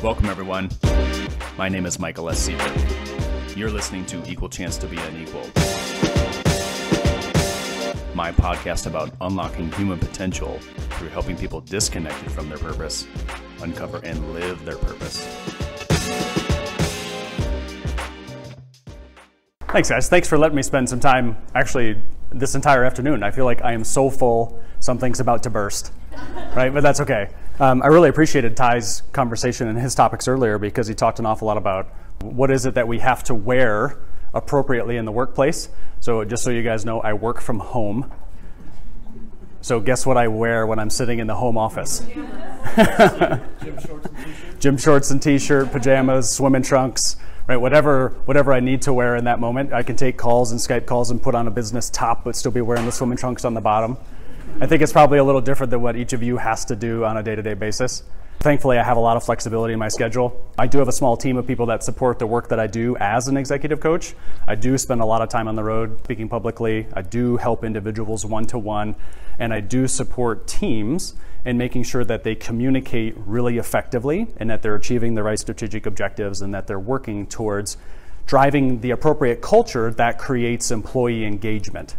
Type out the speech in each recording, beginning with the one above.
Welcome, everyone. My name is Michael S. Siebert. You're listening to Equal Chance to be Unequal, my podcast about unlocking human potential through helping people disconnected from their purpose uncover and live their purpose. Thanks, guys. Thanks for letting me spend some time, actually, this entire afternoon. I feel like I am so full, something's about to burst, right? But that's okay. I really appreciated Ty's conversation and his topics earlier because he talked an awful lot about what is it that we have to wear appropriately in the workplace. So just so you guys know, I work from home. So guess what I wear when I'm sitting in the home office? Gym shorts and t-shirt, pajamas, swimming trunks, right? Whatever I need to wear in that moment. I can take calls and Skype calls and put on a business top, but still be wearing the swimming trunks on the bottom. I think it's probably a little different than what each of you has to do on a day-to-day basis. Thankfully, I have a lot of flexibility in my schedule. I do have a small team of people that support the work that I do as an executive coach. I do spend a lot of time on the road speaking publicly. I do help individuals one-to-one, and I do support teams in making sure that they communicate really effectively and that they're achieving the right strategic objectives and that they're working towards driving the appropriate culture that creates employee engagement.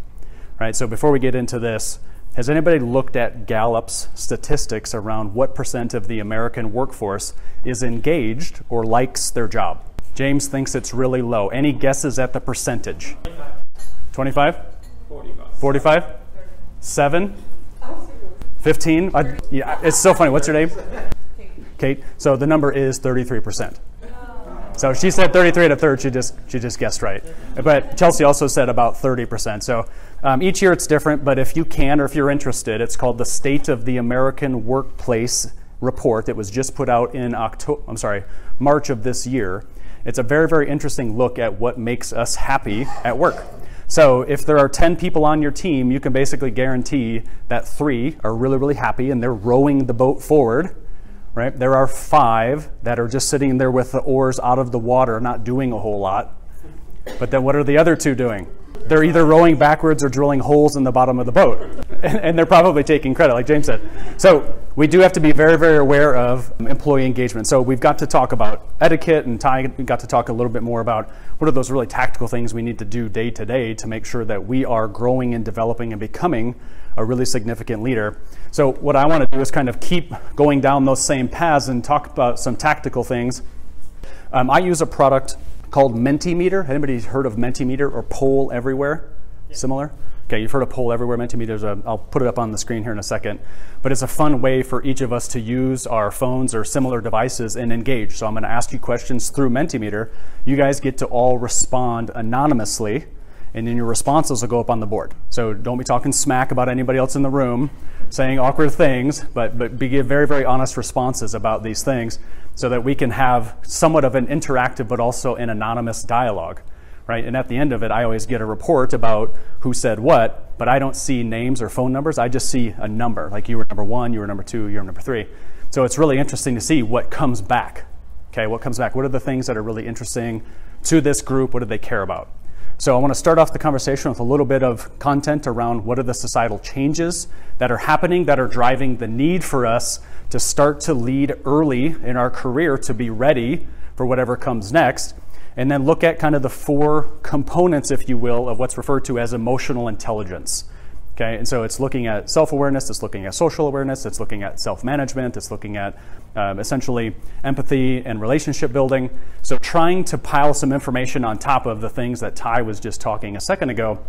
Right? So before we get into this, has anybody looked at Gallup's statistics around what % of the American workforce is engaged or likes their job? James thinks it's really low. Any guesses at the percentage? 25? 45? 7? 15? Yeah, it's so funny. What's your name? Kate. So the number is 33%. So she said 33 and a third. She just guessed right. But Chelsea also said about 30%. So each year it's different. But if you can, or if you're interested, it's called the State of the American Workplace Report. It was just put out in March of this year. It's a very, very interesting look at what makes us happy at work. So if there are 10 people on your team, you can basically guarantee that 3 are really, really happy and they're rowing the boat forward. Right? There are 5 that are just sitting there with the oars out of the water, not doing a whole lot. But then what are the other 2 doing? They're either rowing backwards or drilling holes in the bottom of the boat. And they're probably taking credit, like James said. So we do have to be very, very aware of employee engagement. So we've got to talk about etiquette, and Ty got to talk a little bit more about what are those really tactical things we need to do day to day to make sure that we are growing and developing and becoming a really significant leader. So what I want to do is kind of keep going down those same paths and talk about some tactical things. I use a product called Mentimeter. Anybody heard of Mentimeter or Poll Everywhere? Yeah. Similar? Okay, you've heard of Poll Everywhere. Mentimeter, I'll put it up on the screen here in a second. But it's a fun way for each of us to use our phones or similar devices and engage. So I'm going to ask you questions through Mentimeter. You guys get to all respond anonymously, and then your responses will go up on the board. So don't be talking smack about anybody else in the room, saying awkward things, but give very, very honest responses about these things so that we can have somewhat of an interactive but also an anonymous dialogue, right? And at the end of it, I always get a report about who said what, but I don't see names or phone numbers. I just see a number, like you were number 1, you were number 2, you were number 3. So it's really interesting to see what comes back. Okay, what comes back? What are the things that are really interesting to this group? What do they care about? So I want to start off the conversation with a little bit of content around what are the societal changes that are happening that are driving the need for us to start to lead early in our career to be ready for whatever comes next, and then look at kind of the 4 components, if you will, of what's referred to as emotional intelligence. Okay, and so it's looking at self-awareness, it's looking at social awareness, it's looking at self-management, it's looking at essentially empathy and relationship building. So trying to pile some information on top of the things that Ty was just talking a second ago,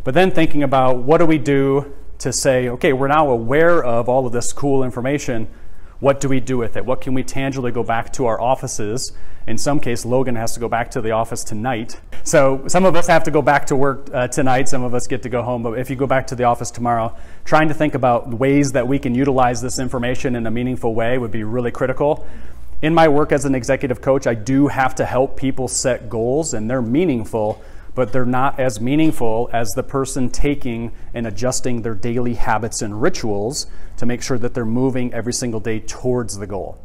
but then thinking about what do we do to say, okay, we're now aware of all of this cool information. What do we do with it? What can we tangibly go back to our offices? In some case, Logan has to go back to the office tonight. So some of us have to go back to work tonight. Some of us get to go home. But if you go back to the office tomorrow, trying to think about ways that we can utilize this information in a meaningful way would be really critical. In my work as an executive coach, I do have to help people set goals, and they're meaningful, but they're not as meaningful as the person taking and adjusting their daily habits and rituals to make sure that they're moving every single day towards the goal.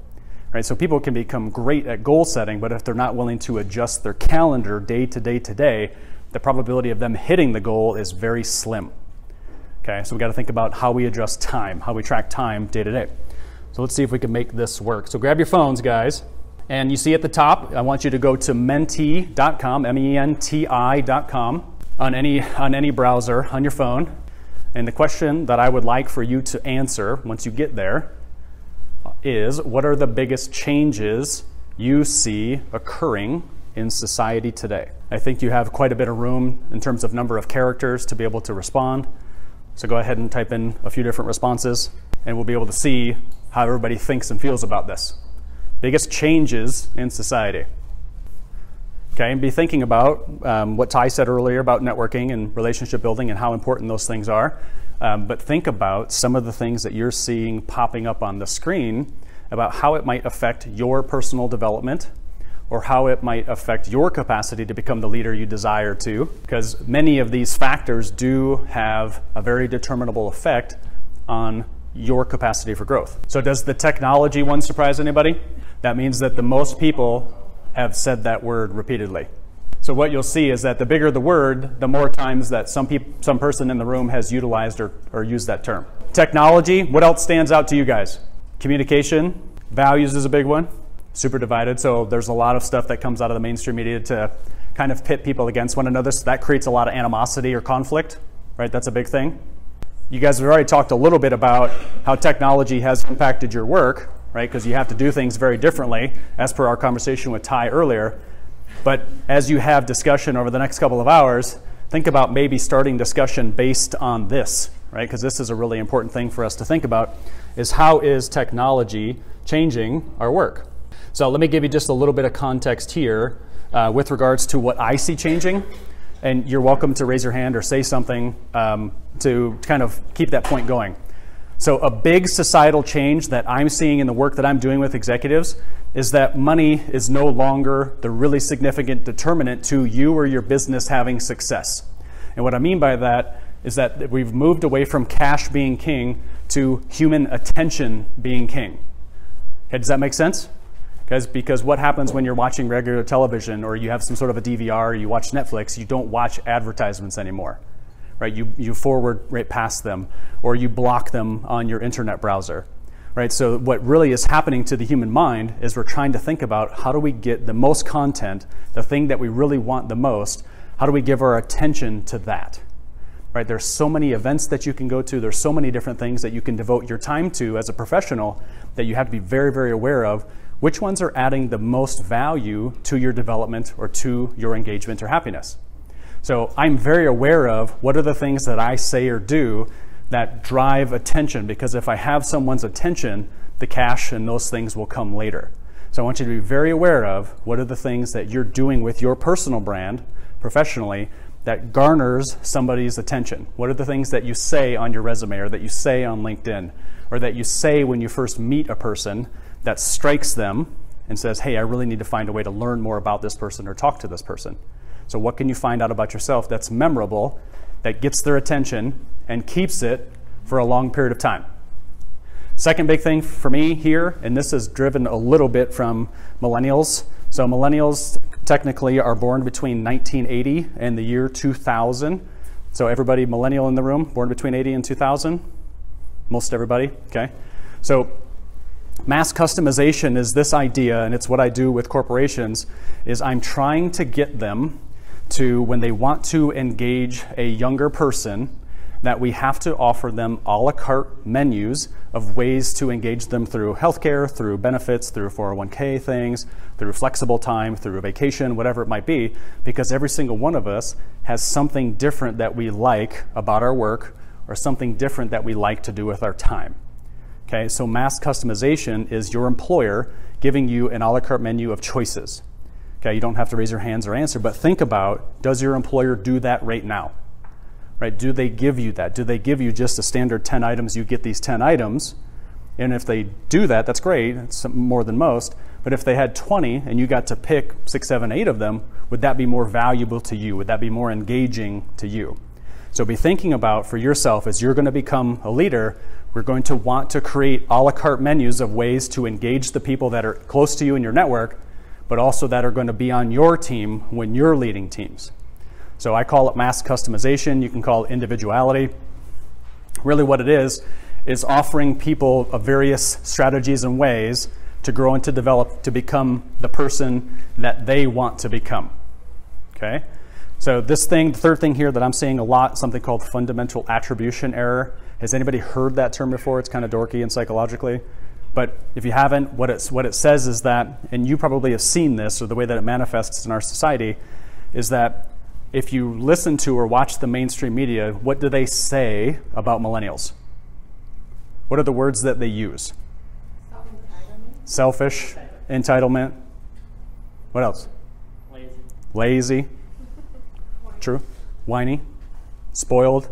Right? So people can become great at goal setting, but if they're not willing to adjust their calendar day to day to day, the probability of them hitting the goal is very slim. Okay, so we got to think about how we adjust time, how we track time day to day. So let's see if we can make this work. So grab your phones, guys. And you see at the top, I want you to go to menti.com, menti.com, on any browser on your phone. And the question that I would like for you to answer once you get there is, what are the biggest changes you see occurring in society today? I think you have quite a bit of room in terms of number of characters to be able to respond. So go ahead and type in a few different responses, and we'll be able to see how everybody thinks and feels about this. Biggest changes in society. Okay, and be thinking about what Ty said earlier about networking and relationship building and how important those things are. But think about some of the things that you're seeing popping up on the screen about how it might affect your personal development, or how it might affect your capacity to become the leader you desire to, because many of these factors do have a very determinable effect on your capacity for growth. So does the technology one surprise anybody? That means that the most people have said that word repeatedly. So what you'll see is that the bigger the word, the more times that some person in the room has utilized or used that term. Technology, what else stands out to you guys? Communication, values is a big one. Super divided, so there's a lot of stuff that comes out of the mainstream media to kind of pit people against one another. So that creates a lot of animosity or conflict, right? That's a big thing. You guys have already talked a little bit about how technology has impacted your work, right? Because you have to do things very differently, as per our conversation with Ty earlier. But as you have discussion over the next couple of hours, think about maybe starting discussion based on this, right? Because this is a really important thing for us to think about, is how is technology changing our work? So let me give you just a little bit of context here with regards to what I see changing. And you're welcome to raise your hand or say something to kind of keep that point going. So a big societal change that I'm seeing in the work that I'm doing with executives is that money is no longer the really significant determinant to you or your business having success. And what I mean by that is that we've moved away from cash being king to human attention being king. Okay, does that make sense? Because what happens when you're watching regular television, or you have some sort of a DVR, or you watch Netflix, you don't watch advertisements anymore, right? You forward right past them, or you block them on your internet browser, right? So what really is happening to the human mind is we're trying to think about, how do we get the most content, the thing that we really want the most, how do we give our attention to that? Right? There's so many events that you can go to, there's so many different things that you can devote your time to as a professional that you have to be very, very aware of. Which ones are adding the most value to your development or to your engagement or happiness? So I'm very aware of what are the things that I say or do that drive attention, because if I have someone's attention, the cash and those things will come later. So I want you to be very aware of what are the things that you're doing with your personal brand professionally that garners somebody's attention. What are the things that you say on your resume, or that you say on LinkedIn, or that you say when you first meet a person that strikes them and says, hey, I really need to find a way to learn more about this person or talk to this person. So what can you find out about yourself that's memorable, that gets their attention and keeps it for a long period of time? Second big thing for me here, and this is driven a little bit from millennials. So millennials technically are born between 1980 and the year 2000. So everybody millennial in the room, born between 80 and 2000? Most everybody, okay. So mass customization is this idea, and it's what I do with corporations, is I'm trying to get them to, when they want to engage a younger person, that we have to offer them a la carte menus of ways to engage them through healthcare, through benefits, through 401k things, through flexible time, through vacation, whatever it might be, because every single one of us has something different that we like about our work, or something different that we like to do with our time. Okay, so mass customization is your employer giving you an a la carte menu of choices. Okay, you don't have to raise your hands or answer, but think about, does your employer do that right now? Right, do they give you that? Do they give you just a standard 10 items, you get these 10 items? And if they do that, that's great, it's more than most. But if they had 20 and you got to pick 6, 7, 8 of them, would that be more valuable to you? Would that be more engaging to you? So be thinking about for yourself, as you're going to become a leader, we're going to want to create a la carte menus of ways to engage the people that are close to you in your network, but also that are going to be on your team when you're leading teams. So I call it mass customization. You can call it individuality. Really what it is offering people various strategies and ways to grow and to develop to become the person that they want to become. Okay? So this thing, the third thing here that I'm seeing a lot, something called fundamental attribution error. Has anybody heard that term before? It's kind of dorky and psychologically. But if you haven't, what it says is that, and you probably have seen this, or the way that it manifests in our society, is that if you listen to or watch the mainstream media, what do they say about millennials? What are the words that they use? Selfish, entitlement. What else? Lazy. True. Whiny. Spoiled.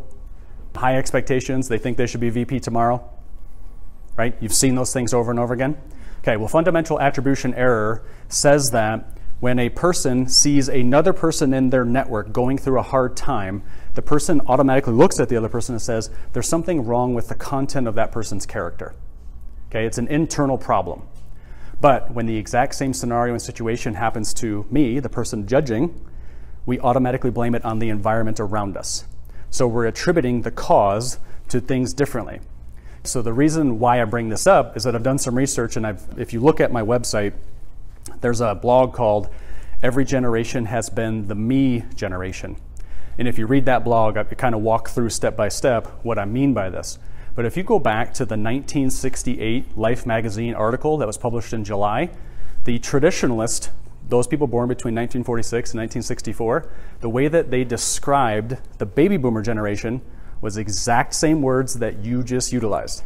High expectations. They think they should be VP tomorrow. Right? You've seen those things over and over again. Okay, well, fundamental attribution error says that when a person sees another person in their network going through a hard time, the person automatically looks at the other person and says, there's something wrong with the content of that person's character. Okay, it's an internal problem. But when the exact same scenario and situation happens to me, the person judging, we automatically blame it on the environment around us. So we're attributing the cause to things differently. So the reason why I bring this up is that I've done some research, and if you look at my website, there's a blog called Every Generation Has Been the Me Generation. And if you read that blog, I kind of walk through step by step what I mean by this. But if you go back to the 1968 Life magazine article that was published in July, the traditionalist, those people born between 1946 and 1964, the way that they described the baby boomer generation was exact same words that you just utilized.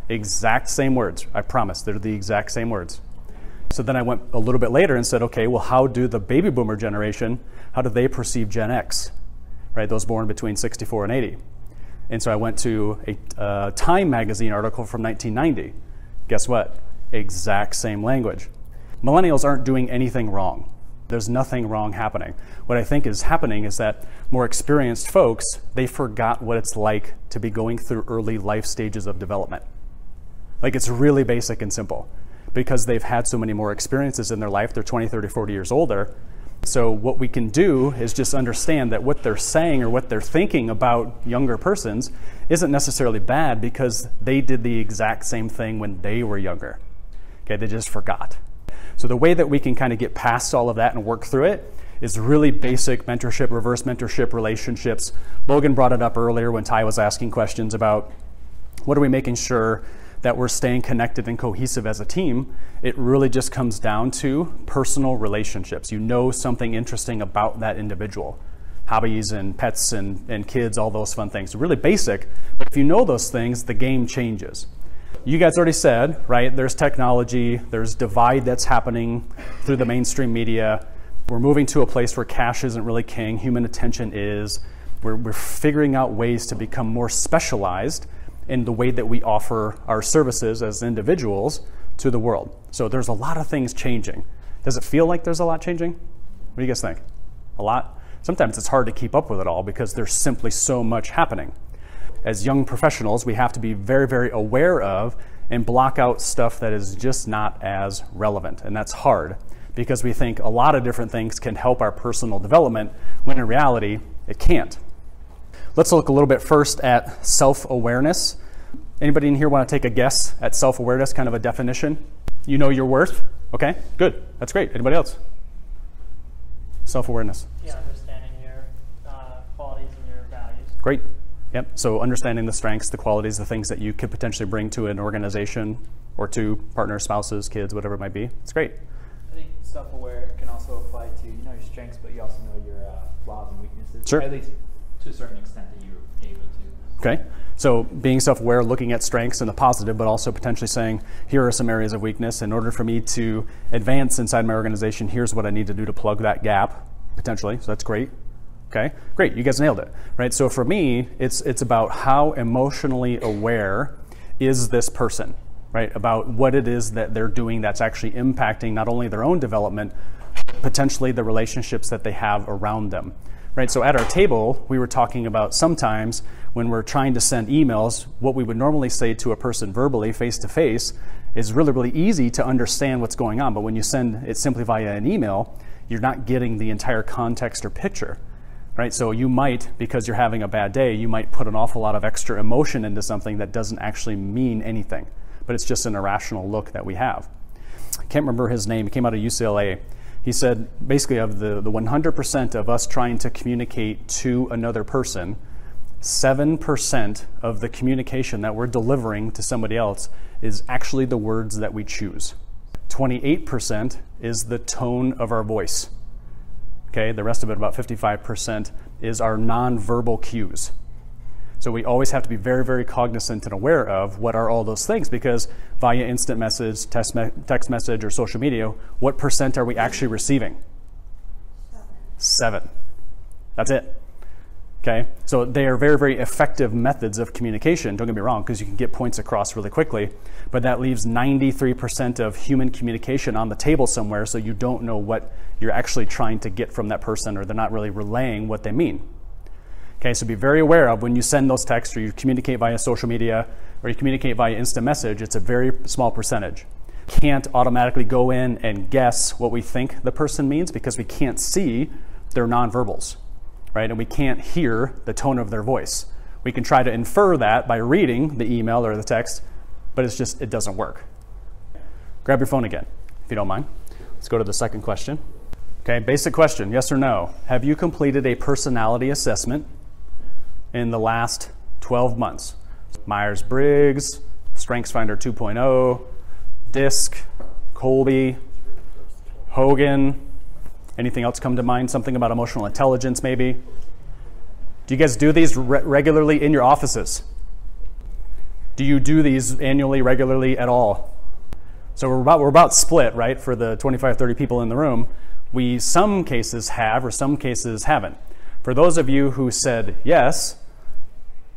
Exact same words. I promise, they're the exact same words. So then I went a little bit later and said, okay, well, how do the baby boomer generation, how do they perceive Gen X, right? Those born between 64 and 80. And so I went to a Time magazine article from 1990. Guess what? Exact same language. Millennials aren't doing anything wrong. There's nothing wrong happening. What I think is happening is that more experienced folks, they forgot what it's like to be going through early life stages of development. Like, it's really basic and simple because they've had so many more experiences in their life. They're 20, 30, 40 years older. So what we can do is just understand that what they're saying or what they're thinking about younger persons isn't necessarily bad because they did the exact same thing when they were younger. Okay, they just forgot. So the way that we can kind of get past all of that and work through it is really basic mentorship, reverse mentorship relationships. Logan brought it up earlier when Ty was asking questions about what are we making sure that we're staying connected and cohesive as a team. It really just comes down to personal relationships. You know something interesting about that individual. Hobbies and pets and kids, all those fun things. Really basic, but if you know those things, the game changes. You guys already said, right, there's technology, there's divide that's happening through the mainstream media. We're moving to a place where cash isn't really king, human attention is. We're figuring out ways to become more specialized in the way that we offer our services as individuals to the world. So there's a lot of things changing. Does it feel like there's a lot changing? What do you guys think? A lot? Sometimes it's hard to keep up with it all because there's simply so much happening. As young professionals, we have to be very, very aware of and block out stuff that is just not as relevant. And that's hard because we think a lot of different things can help our personal development when in reality, it can't. Let's look a little bit first at self-awareness. Anybody in here want to take a guess at self-awareness, kind of a definition? You know your worth? Okay, good. That's great. Anybody else? Self-awareness. Yeah, understanding your qualities and your values. Great. Yep. So understanding the strengths, the qualities, the things that you could potentially bring to an organization or to partners, spouses, kids, whatever it might be. It's great. I think self-aware can also apply to your strengths, but you also know your flaws and weaknesses. Sure. At least to a certain extent that you're able to. Okay. So being self-aware, looking at strengths and the positive, but also potentially saying, here are some areas of weakness. In order for me to advance inside my organization, here's what I need to do to plug that gap, potentially. So that's great. Okay, great, you guys nailed it, right? So for me, it's about how emotionally aware is this person, right? About what it is that they're doing that's actually impacting not only their own development, potentially the relationships that they have around them, right? So at our table, we were talking about sometimes when we're trying to send emails, what we would normally say to a person verbally, face-to-face, is really, really easy to understand what's going on. But when you send it simply via an email, you're not getting the entire context or picture. Right? So you might, because you're having a bad day, you might put an awful lot of extra emotion into something that doesn't actually mean anything, but it's just an irrational look that we have. I can't remember his name. He came out of UCLA. He said, basically, of the 100% of us trying to communicate to another person, 7% of the communication that we're delivering to somebody else is actually the words that we choose. 28% is the tone of our voice. Okay, the rest of it, about 55%, is our nonverbal cues. So we always have to be very, very cognizant and aware of what are all those things, because via instant message, text message, or social media, what percent are we actually receiving? 7. That's it. Okay, so they are very, very effective methods of communication. Don't get me wrong, because you can get points across really quickly, but that leaves 93% of human communication on the table somewhere, so you don't know what you're actually trying to get from that person, or they're not really relaying what they mean. Okay, so be very aware of when you send those texts, or you communicate via social media, or you communicate via instant message, it's a very small percentage. Can't automatically go in and guess what we think the person means, because we can't see their nonverbals, right? And we can't hear the tone of their voice. We can try to infer that by reading the email or the text, but it doesn't work. Grab your phone again, if you don't mind. Let's go to the second question. Okay, basic question, yes or no. Have you completed a personality assessment in the last 12 months? Myers-Briggs, StrengthsFinder 2.0, DISC, Colby, Hogan. Anything else come to mind? Something about emotional intelligence, maybe? Do you guys do these regularly in your offices? Do you do these annually, regularly at all? So we're about split, right? For the 25, 30 people in the room, we some cases have, or some cases haven't. For those of you who said yes,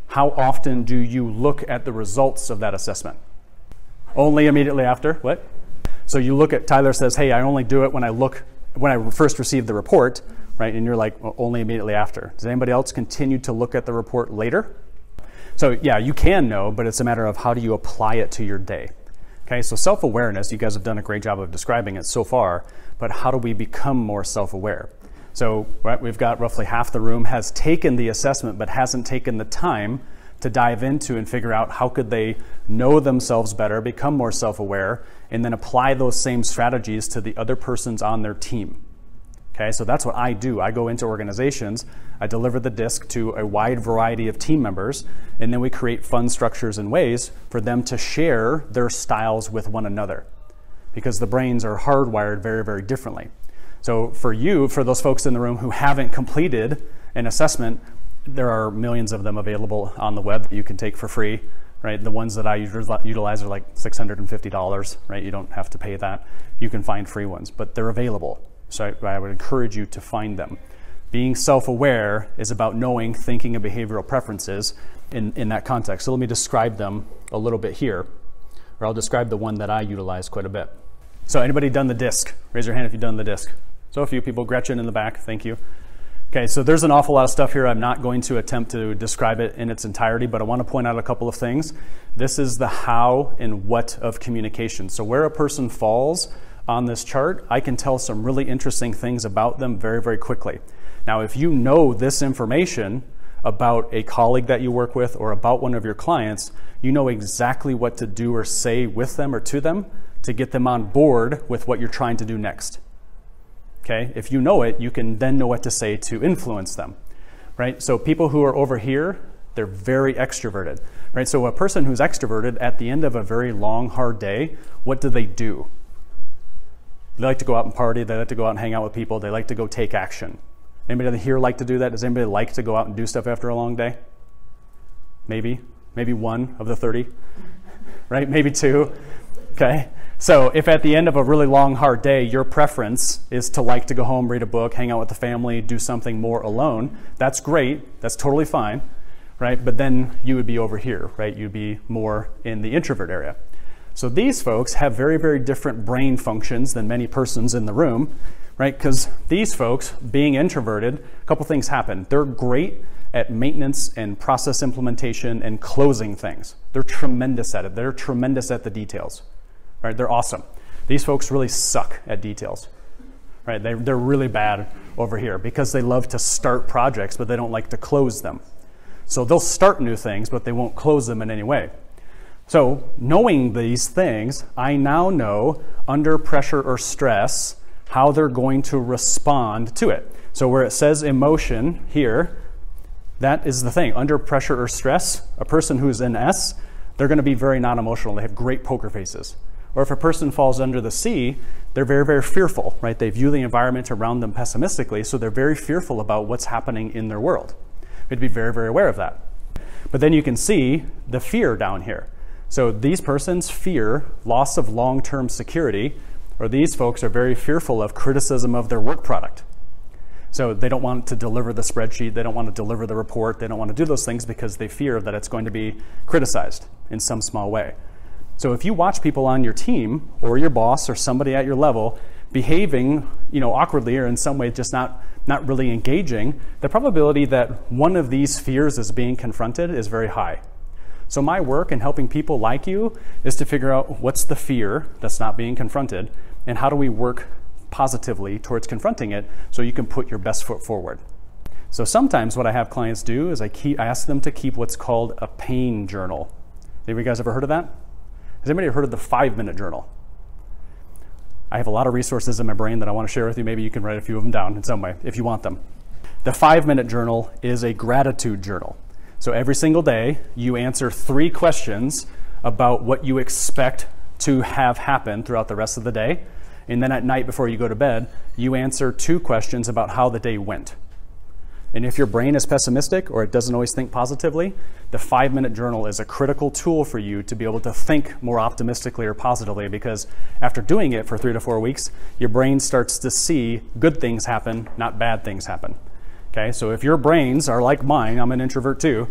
how often do you look at the results of that assessment? Only immediately after? What? So you look at, Tyler says, hey, I only do it when I first receive the report, right? And you're like, well, only immediately after. Does anybody else continue to look at the report later? So yeah, you can know, but it's a matter of how do you apply it to your day. Okay, so self-awareness, you guys have done a great job of describing it so far, but how do we become more self-aware? So right, we've got roughly half the room has taken the assessment, but hasn't taken the time to dive into and figure out how could they know themselves better, become more self-aware, and then apply those same strategies to the other persons on their team. Okay, so that's what I do. I go into organizations, I deliver the DISC to a wide variety of team members, and then we create fun structures and ways for them to share their styles with one another, because the brains are hardwired very, very differently. So for those folks in the room who haven't completed an assessment, there are millions of them available on the web that you can take for free, right? The ones that I utilize are like $650, right? You don't have to pay that. You can find free ones, but they're available. So I would encourage you to find them. Being self-aware is about knowing, thinking, and behavioral preferences in that context. So let me describe them a little bit here, or I'll describe the one that I utilize quite a bit. So anybody done the DISC? Raise your hand if you've done the DISC. So a few people. Gretchen in the back, thank you. Okay, so there's an awful lot of stuff here. I'm not going to attempt to describe it in its entirety, but I want to point out a couple of things. This is the how and what of communication. So where a person falls on this chart, I can tell some really interesting things about them very, very quickly. Now, if you know this information about a colleague that you work with or about one of your clients, you know exactly what to do or say with them or to them to get them on board with what you're trying to do next. Okay, if you know it, you can then know what to say to influence them, right? So people who are over here, they're very extroverted, right? So a person who's extroverted at the end of a very long, hard day, what do? They like to go out and party, they like to go out and hang out with people, they like to go take action. Anybody here like to do that? Does anybody like to go out and do stuff after a long day? Maybe one of the 30, right? Maybe 2, okay? So if at the end of a really long, hard day, your preference is to like to go home, read a book, hang out with the family, do something more alone, that's great, that's totally fine, right? But then you would be over here, right? You'd be more in the introvert area. So these folks have very, very different brain functions than many persons in the room, right? Because these folks, being introverted, a couple things happen. They're great at maintenance and process implementation and closing things. They're tremendous at it. They're tremendous at the details. Right, they're awesome. These folks really suck at details. Right, they're really bad over here because they love to start projects, but they don't like to close them. So they'll start new things, but they won't close them in any way. So knowing these things, I now know under pressure or stress how they're going to respond to it. So where it says emotion here, that is the thing. Under pressure or stress, a person who's in S, they're going to be very non-emotional. They have great poker faces. Or if a person falls under the C, they're very, very fearful, right? They view the environment around them pessimistically, so they're very fearful about what's happening in their world. We have to be very, very aware of that. But then you can see the fear down here. So these persons fear loss of long-term security, or these folks are very fearful of criticism of their work product. So they don't want to deliver the spreadsheet, they don't want to deliver the report, they don't want to do those things because they fear that it's going to be criticized in some small way. So if you watch people on your team or your boss or somebody at your level behaving, awkwardly or in some way just not really engaging, the probability that one of these fears is being confronted is very high. So my work in helping people like you is to figure out what's the fear that's not being confronted and how do we work positively towards confronting it so you can put your best foot forward. So sometimes what I have clients do is I ask them to keep what's called a pain journal. Have you guys ever heard of that? Has anybody heard of the 5-minute journal? I have a lot of resources in my brain that I want to share with you. Maybe you can write a few of them down in some way if you want them. The 5-minute journal is a gratitude journal. So every single day you answer 3 questions about what you expect to have happen throughout the rest of the day. And then at night before you go to bed, you answer 2 questions about how the day went. And if your brain is pessimistic or it doesn't always think positively, the 5-minute journal is a critical tool for you to be able to think more optimistically or positively, because after doing it for 3 to 4 weeks, your brain starts to see good things happen, not bad things happen. Okay, so if your brains are like mine, I'm an introvert too,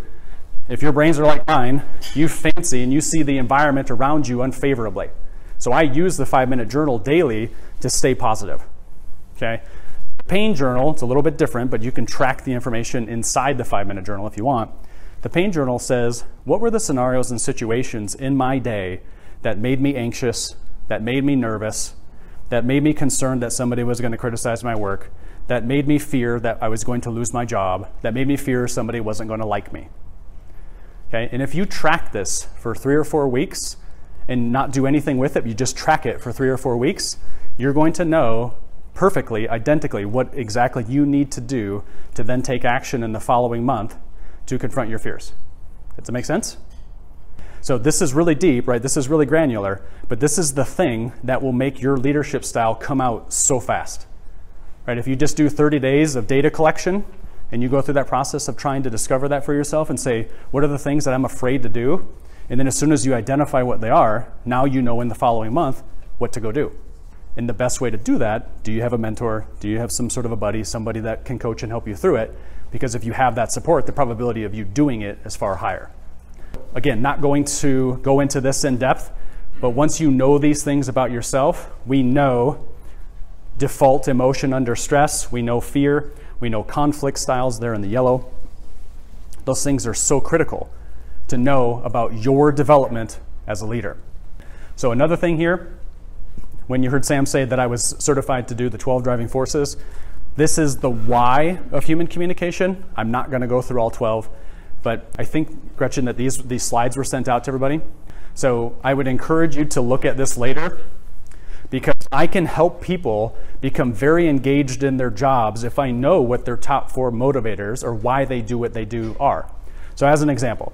if your brains are like mine, you fancy and you see the environment around you unfavorably. So I use the 5-minute journal daily to stay positive. Okay. The pain journal, it's a little bit different, but you can track the information inside the 5-minute journal if you want. The pain journal says, what were the scenarios and situations in my day that made me anxious, that made me nervous, that made me concerned that somebody was going to criticize my work, that made me fear that I was going to lose my job, that made me fear somebody wasn't going to like me. Okay, and if you track this for 3 or 4 weeks and not do anything with it, you just track it for 3 or 4 weeks, you're going to know perfectly, identically, what exactly you need to do to then take action in the following month to confront your fears. Does that make sense? So this is really deep, right? This is really granular, but this is the thing that will make your leadership style come out so fast, right? If you just do 30 days of data collection and you go through that process of trying to discover that for yourself and say, what are the things that I'm afraid to do? And then as soon as you identify what they are, now you know in the following month what to go do. And the best way to do that, do you have a mentor? Do you have some sort of a buddy, somebody that can coach and help you through it? Because if you have that support, the probability of you doing it is far higher. Again, not going to go into this in depth, but once you know these things about yourself, we know default emotion under stress, we know fear, we know conflict styles there in the yellow. Those things are so critical to know about your development as a leader. So another thing here, when you heard Sam say that I was certified to do the 12 driving forces, this is the why of human communication. I'm not going to go through all 12, but I think, Gretchen, that these slides were sent out to everybody. So I would encourage you to look at this later, because I can help people become very engaged in their jobs if I know what their top 4 motivators or why they do what they do are. So as an example,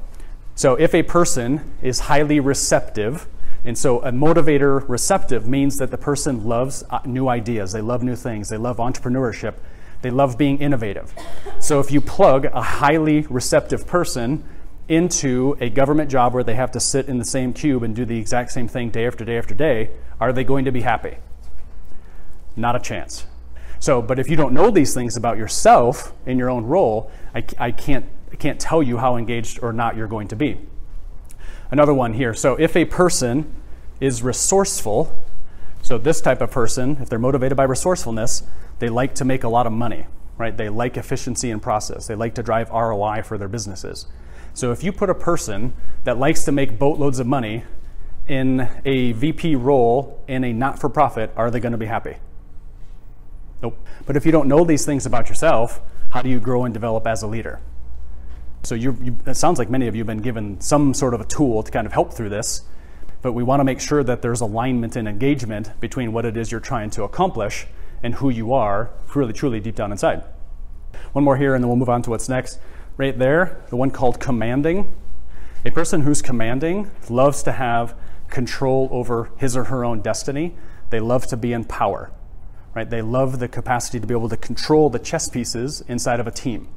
so if a person is highly receptive, and so a motivator receptive means that the person loves new ideas, they love new things, they love entrepreneurship, they love being innovative. So if you plug a highly receptive person into a government job where they have to sit in the same cube and do the exact same thing day after day after day, are they going to be happy? Not a chance. So, but if you don't know these things about yourself in your own role, I can't tell you how engaged or not you're going to be. Another one here. So if a person is resourceful, so this type of person, if they're motivated by resourcefulness, they like to make a lot of money, right? They like efficiency in process. They like to drive ROI for their businesses. So if you put a person that likes to make boatloads of money in a VP role in a not-for-profit, are they going to be happy? Nope. But if you don't know these things about yourself, how do you grow and develop as a leader? So it sounds like many of you have been given some sort of a tool to kind of help through this, but we want to make sure that there's alignment and engagement between what it is you're trying to accomplish and who you are really, truly deep down inside. One more here, and then we'll move on to what's next. Right there, the one called commanding. A person who's commanding loves to have control over his or her own destiny. They love to be in power, right? They love the capacity to be able to control the chess pieces inside of a team.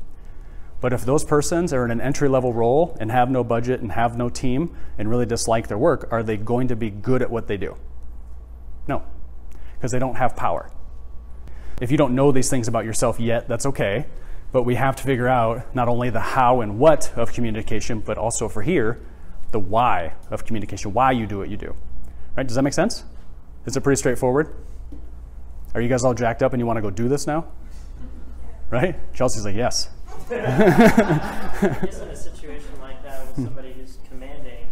But if those persons are in an entry-level role and have no budget and have no team and really dislike their work, are they going to be good at what they do? No, because they don't have power. If you don't know these things about yourself yet, that's okay. But we have to figure out not only the how and what of communication, but also for here, the why of communication, why you do what you do. Right? Does that make sense? Is it pretty straightforward? Are you guys all jacked up and you want to go do this now? Right? Chelsea's like, yes. I guess in a situation like that with somebody who's commanding,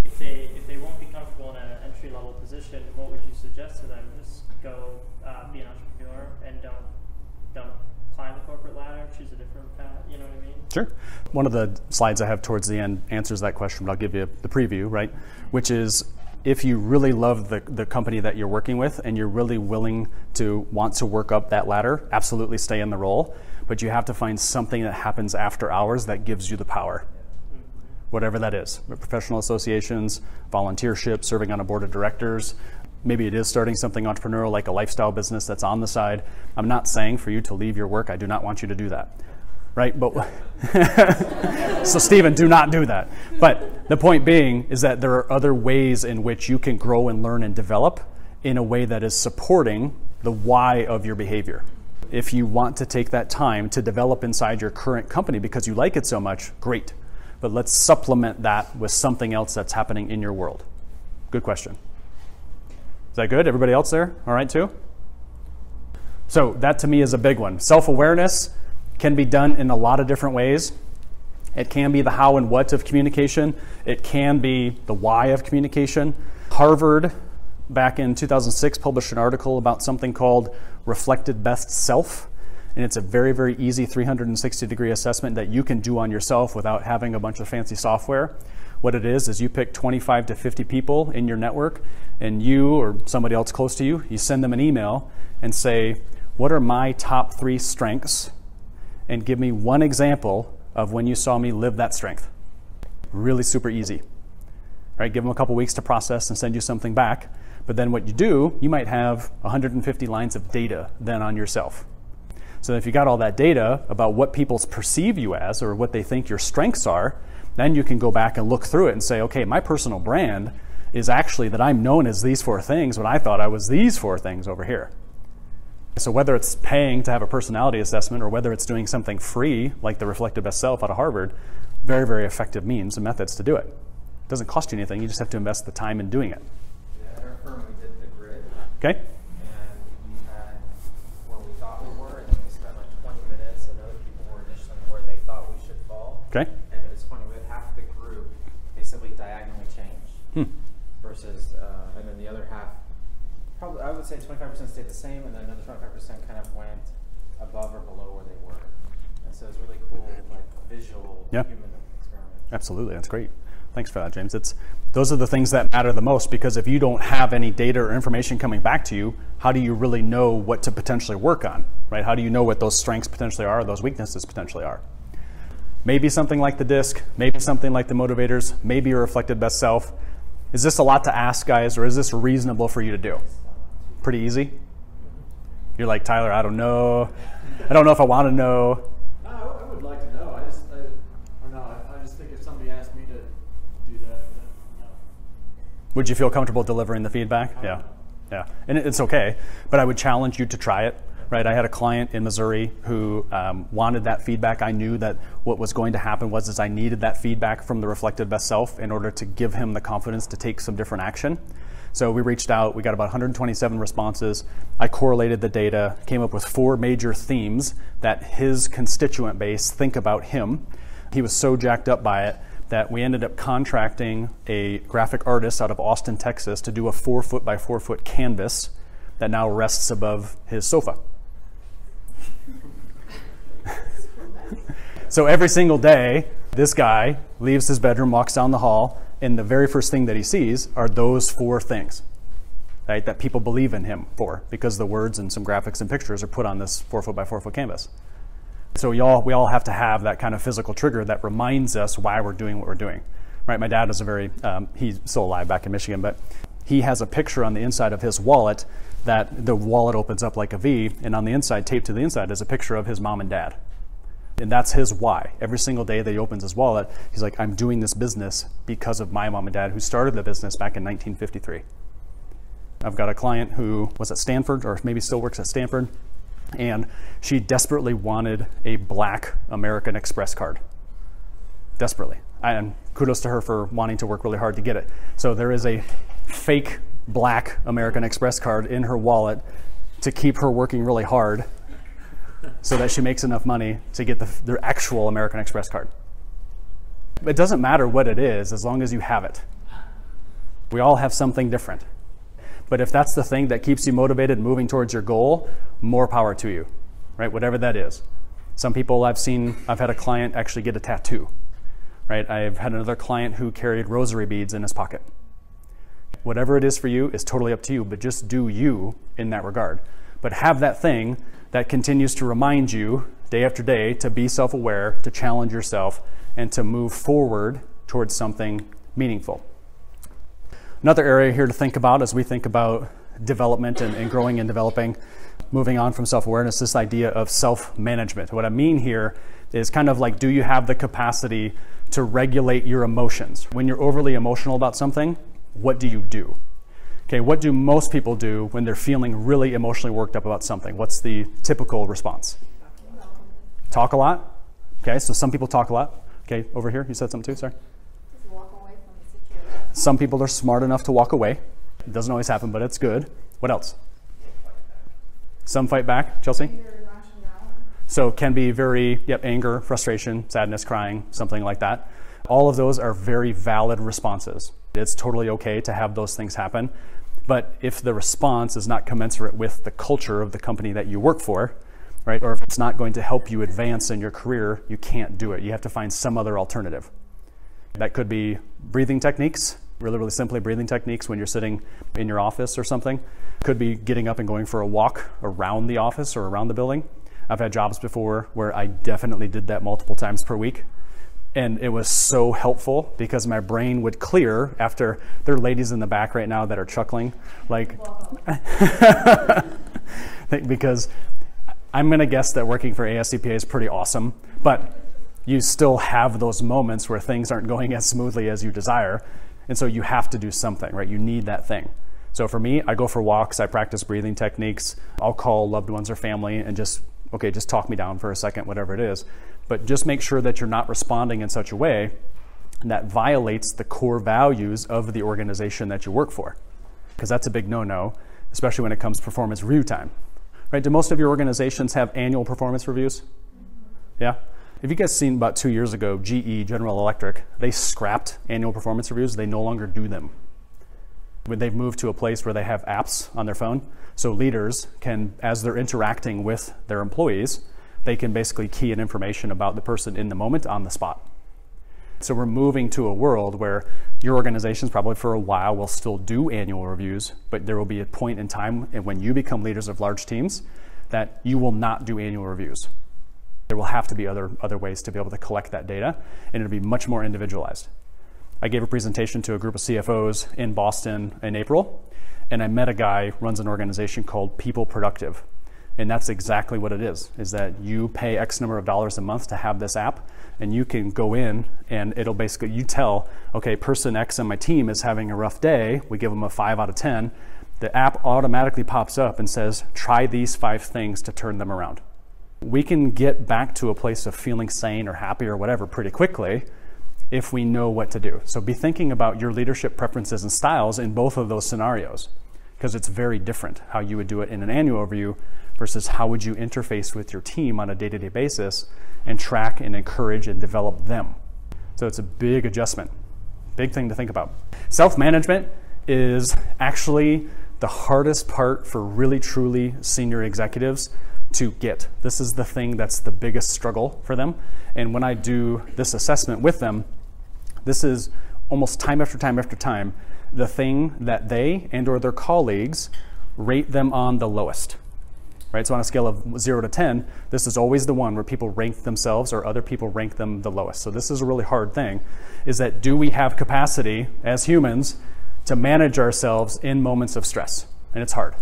if they won't be comfortable in an entry-level position, what would you suggest to them? Just go be an entrepreneur and don't climb the corporate ladder, choose a different path, you know what I mean? Sure. One of the slides I have towards the end answers that question, but I'll give you the preview, right? Which is, if you really love the company that you're working with and you're really willing to want to work up that ladder, absolutely stay in the role. But you have to find something that happens after hours that gives you the power. Whatever that is. Professional associations, volunteership, serving on a board of directors. Maybe it is starting something entrepreneurial like a lifestyle business that's on the side. I'm not saying for you to leave your work. I do not want you to do that. Right? But so Stephen, do not do that. But the point being is that there are other ways in which you can grow and learn and develop in a way that is supporting the why of your behavior. If you want to take that time to develop inside your current company because you like it so much, great. But let's supplement that with something else that's happening in your world. Good question. Is that good? Everybody else there? All right too? So that to me is a big one. Self-awareness can be done in a lot of different ways. It can be the how and what of communication. It can be the why of communication. Harvard, back in 2006, published an article about something called reflected best self. And it's a very, very easy 360-degree assessment that you can do on yourself without having a bunch of fancy software. What it is you pick 25 to 50 people in your network, and you or somebody else close to you, you send them an email and say, what are my top 3 strengths? And give me one example of when you saw me live that strength. Really super easy. Right? Give them a couple weeks to process and send you something back. But then what you do, you might have 150 lines of data then on yourself. So if you got all that data about what people perceive you as or what they think your strengths are, then you can go back and look through it and say, okay, my personal brand is actually that I'm known as these 4 things when I thought I was these 4 things over here. So whether it's paying to have a personality assessment or whether it's doing something free, like the Reflective Best Self out of Harvard, very, very effective means and methods to do it. It doesn't cost you anything, you just have to invest the time in doing it. Yeah, at our firm we did the grid. Okay. And we had where we thought we were, and then we spent like 20 minutes, and other people were initially where they thought we should fall. Okay. And it was funny, with half the group, they simply diagonally changed. Versus, and then the other half, probably I would say 25% stayed the same, and then another 25% kind of went above or below where they were. And so it's really cool, like visual human experiment. Absolutely, that's great. Thanks for that, James. Those are the things that matter the most, because if you don't have any data or information coming back to you, how do you really know what to potentially work on, right? How do you know what those strengths potentially are, or those weaknesses potentially are? Maybe something like the DISC, maybe something like the motivators, maybe your reflected best self. Is this a lot to ask, guys, or is this reasonable for you to do? Pretty easy? You're like, Tyler, I don't know. I don't know if I want to know. No, I would like to know. I just think if somebody asked me to do that, then no. Would you feel comfortable delivering the feedback? Yeah. And it's okay, but I would challenge you to try it. Right? I had a client in Missouri who wanted that feedback. I knew that what was going to happen was I needed that feedback from the reflected best self in order to give him the confidence to take some different action. So we reached out, we got about 127 responses. I correlated the data, came up with 4 major themes that his constituent base think about him. He was so jacked up by it that we ended up contracting a graphic artist out of Austin, Texas to do a 4-foot by 4-foot canvas that now rests above his sofa. So every single day, this guy leaves his bedroom, walks down the hall, and the very first thing that he sees are those 4 things, right, that people believe in him for, because the words and some graphics and pictures are put on this 4 foot by 4 foot canvas. So we all have to have that kind of physical trigger that reminds us why we're doing what we're doing. Right, my dad is a very, he's still alive back in Michigan, but he has a picture on the inside of his wallet that the wallet opens up like a V, and on the inside, taped to the inside, is a picture of his mom and dad. And that's his why. Every single day that he opens his wallet, he's like, I'm doing this business because of my mom and dad who started the business back in 1953. I've got a client who was at Stanford, or maybe still works at Stanford, and she desperately wanted a black American Express card. Desperately. And kudos to her for wanting to work really hard to get it. So there is a fake black American Express card in her wallet to keep her working really hard so that she makes enough money to get the actual American Express card. It doesn't matter what it is as long as you have it. We all have something different. But if that's the thing that keeps you motivated moving towards your goal, more power to you, right? Whatever that is. Some people I've had a client actually get a tattoo. Right? I've had another client who carried rosary beads in his pocket. Whatever it is for you is totally up to you, but just do you in that regard. But have that thing that continues to remind you day after day to be self-aware, to challenge yourself, and to move forward towards something meaningful. Another area here to think about as we think about development and growing and developing, moving on from self-awareness, this idea of self-management. What I mean here is kind of like, do you have the capacity to regulate your emotions? When you're overly emotional about something, what do you do? Okay, what do most people do when they're feeling really emotionally worked up about something? What's the typical response? Talk a lot. Okay, so some people talk a lot. Okay, over here, you said something too, sorry. Just walk away from the situation. Some people are smart enough to walk away. It doesn't always happen, but it's good. What else? Some fight back. Chelsea? So it can be very, anger, frustration, sadness, crying, something like that. All of those are very valid responses. It's totally okay to have those things happen. But if the response is not commensurate with the culture of the company that you work for, right, or if it's not going to help you advance in your career, you can't do it. You have to find some other alternative. That could be breathing techniques, really simply breathing techniques when you're sitting in your office or something. Could be getting up and going for a walk around the office or around the building. I've had jobs before where I definitely did that multiple times per week. And it was so helpful because my brain would clear after. There are ladies in the back right now that are chuckling, like, because I'm going to guess that working for ASCPA is pretty awesome, but you still have those moments where things aren't going as smoothly as you desire. And so you have to do something, right? You need that thing. So for me, I go for walks, I practice breathing techniques, I'll call loved ones or family and just talk me down for a second, whatever it is. But just make sure that you're not responding in such a way that violates the core values of the organization that you work for. Because that's a big no-no, especially when it comes to performance review time. Right? Do most of your organizations have annual performance reviews? Yeah? Have you guys seen about 2 years ago, GE, General Electric, they scrapped annual performance reviews. They no longer do them. When they've moved to a place where they have apps on their phone, so leaders can, as they're interacting with their employees, they can basically key in information about the person in the moment on the spot. So we're moving to a world where your organizations probably for a while will still do annual reviews, but there will be a point in time when you become leaders of large teams that you will not do annual reviews. There will have to be other ways to be able to collect that data, and it'll be much more individualized. I gave a presentation to a group of CFOs in Boston in April, and I met a guy who runs an organization called People Productive. And that's exactly what it is that you pay X number of dollars a month to have this app, and you can go in and it'll basically, you tell, okay, person X on my team is having a rough day, we give them a 5 out of 10, the app automatically pops up and says, try these 5 things to turn them around. We can get back to a place of feeling sane or happy or whatever pretty quickly if we know what to do. So be thinking about your leadership preferences and styles in both of those scenarios, because it's very different how you would do it in an annual review versus how would you interface with your team on a day-to-day basis and track and encourage and develop them. So it's a big adjustment, big thing to think about. Self-management is actually the hardest part for really truly senior executives to get. This is the thing that's the biggest struggle for them. And when I do this assessment with them, this is almost time after time after time, the thing that they and or their colleagues rate them on the lowest. Right? So on a scale of 0 to 10, this is always the one where people rank themselves or other people rank them the lowest. So this is a really hard thing, is that do we have capacity as humans to manage ourselves in moments of stress? And it's hard.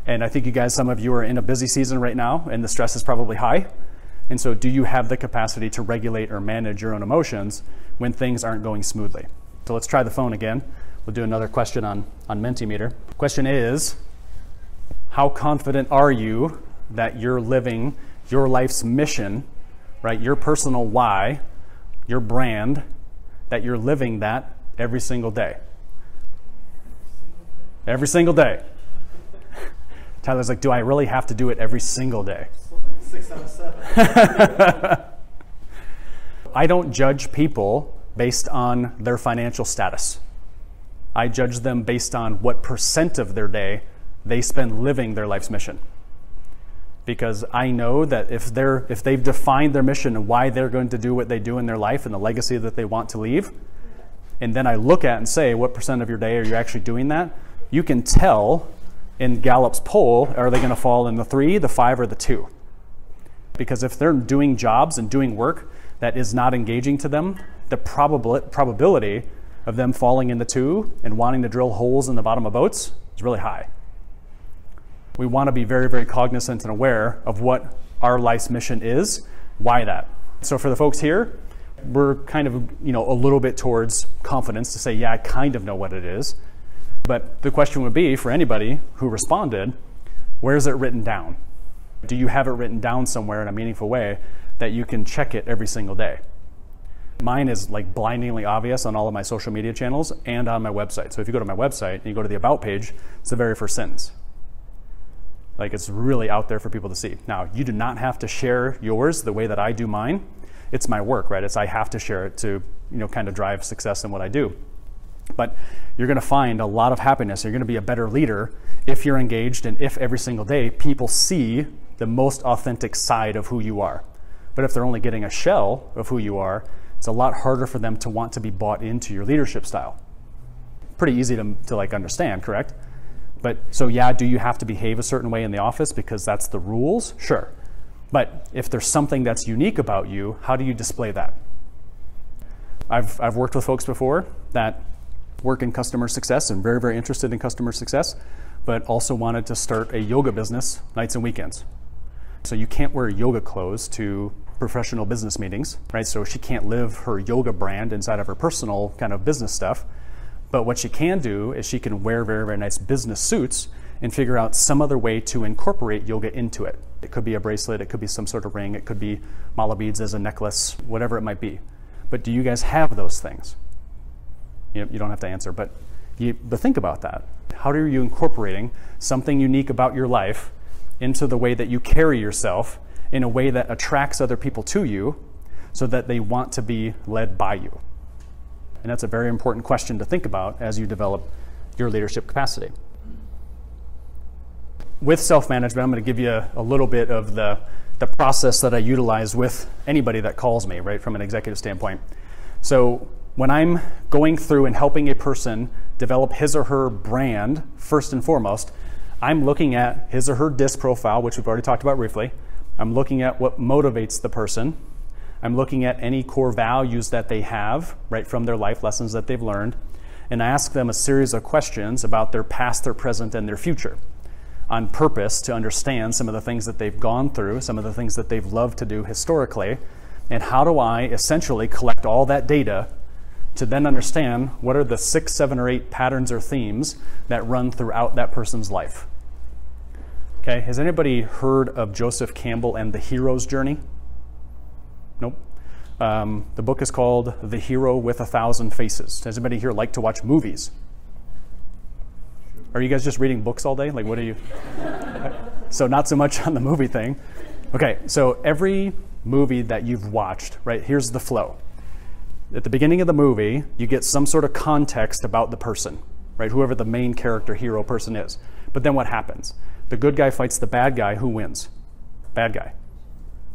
And I think you guys, some of you are in a busy season right now, and the stress is probably high. And so do you have the capacity to regulate or manage your own emotions when things aren't going smoothly? So let's try the phone again. We'll do another question on Mentimeter. Question is, how confident are you that you're living your life's mission, right? Your personal why, your brand, that you're living that every single day? Every single day. Tyler's like, do I really have to do it every single day? 6 out of 7. I don't judge people based on their financial status. I judge them based on what % of their day they spend living their life's mission. Because I know that if they've defined their mission and why they're going to do what they do in their life and the legacy that they want to leave, and then I look at and say, what % of your day are you actually doing that? You can tell in Gallup's poll, are they going to fall in the 3, the 5, or the 2? Because if they're doing jobs and doing work that is not engaging to them, the probability of them falling in the 2 and wanting to drill holes in the bottom of boats is really high. We want to be very, very cognizant and aware of what our life's mission is, why that. So for the folks here, we're kind of, a little bit towards confidence to say, yeah, I kind of know what it is. But the question would be, for anybody who responded, where is it written down? Do you have it written down somewhere in a meaningful way that you can check it every single day? Mine is like blindingly obvious on all of my social media channels and on my website. So if you go to my website and you go to the About page, it's the very first sentence. Like, it's really out there for people to see. Now, you do not have to share yours the way that I do mine. It's my work, right? I have to share it to, kind of drive success in what I do. But you're going to find a lot of happiness. You're going to be a better leader if you're engaged and if every single day people see the most authentic side of who you are. But if they're only getting a shell of who you are, it's a lot harder for them to want to be bought into your leadership style. Pretty easy to understand, correct? But so yeah, do you have to behave a certain way in the office because that's the rules? Sure. But if there's something that's unique about you, how do you display that? I've worked with folks before that work in customer success and very, very interested in customer success, but also wanted to start a yoga business nights and weekends. So you can't wear yoga clothes to professional business meetings, right? So she can't live her yoga brand inside of her personal kind of business stuff. But what she can do is she can wear very, very nice business suits and figure out some other way to incorporate yoga into it. It could be a bracelet, it could be some sort of ring, it could be mala beads as a necklace, whatever it might be. But do you guys have those things? You don't have to answer, but think about that. How are you incorporating something unique about your life into the way that you carry yourself in a way that attracts other people to you so that they want to be led by you? And that's a very important question to think about as you develop your leadership capacity. With self-management, I'm going to give you a little bit of the process that I utilize with anybody that calls me, right, from an executive standpoint. So when I'm going through and helping a person develop his or her brand, first and foremost, I'm looking at his or her DISC profile, which we've already talked about briefly. I'm looking at what motivates the person. I'm looking at any core values that they have, right, from their life lessons that they've learned, and I ask them a series of questions about their past, their present, and their future on purpose to understand some of the things that they've gone through, some of the things that they've loved to do historically, and how do I essentially collect all that data to then understand what are the 6, 7, or 8 patterns or themes that run throughout that person's life. Okay, has anybody heard of Joseph Campbell and the Hero's Journey? Nope. The book is called The Hero with 1,000 Faces. Does anybody here like to watch movies? Are you guys just reading books all day? Like, what are you? So not so much on the movie thing. Okay, so every movie that you've watched, right, here's the flow. At the beginning of the movie, you get some sort of context about the person, right, whoever the main character hero person is. But then what happens? The good guy fights the bad guy, who wins? bad guy.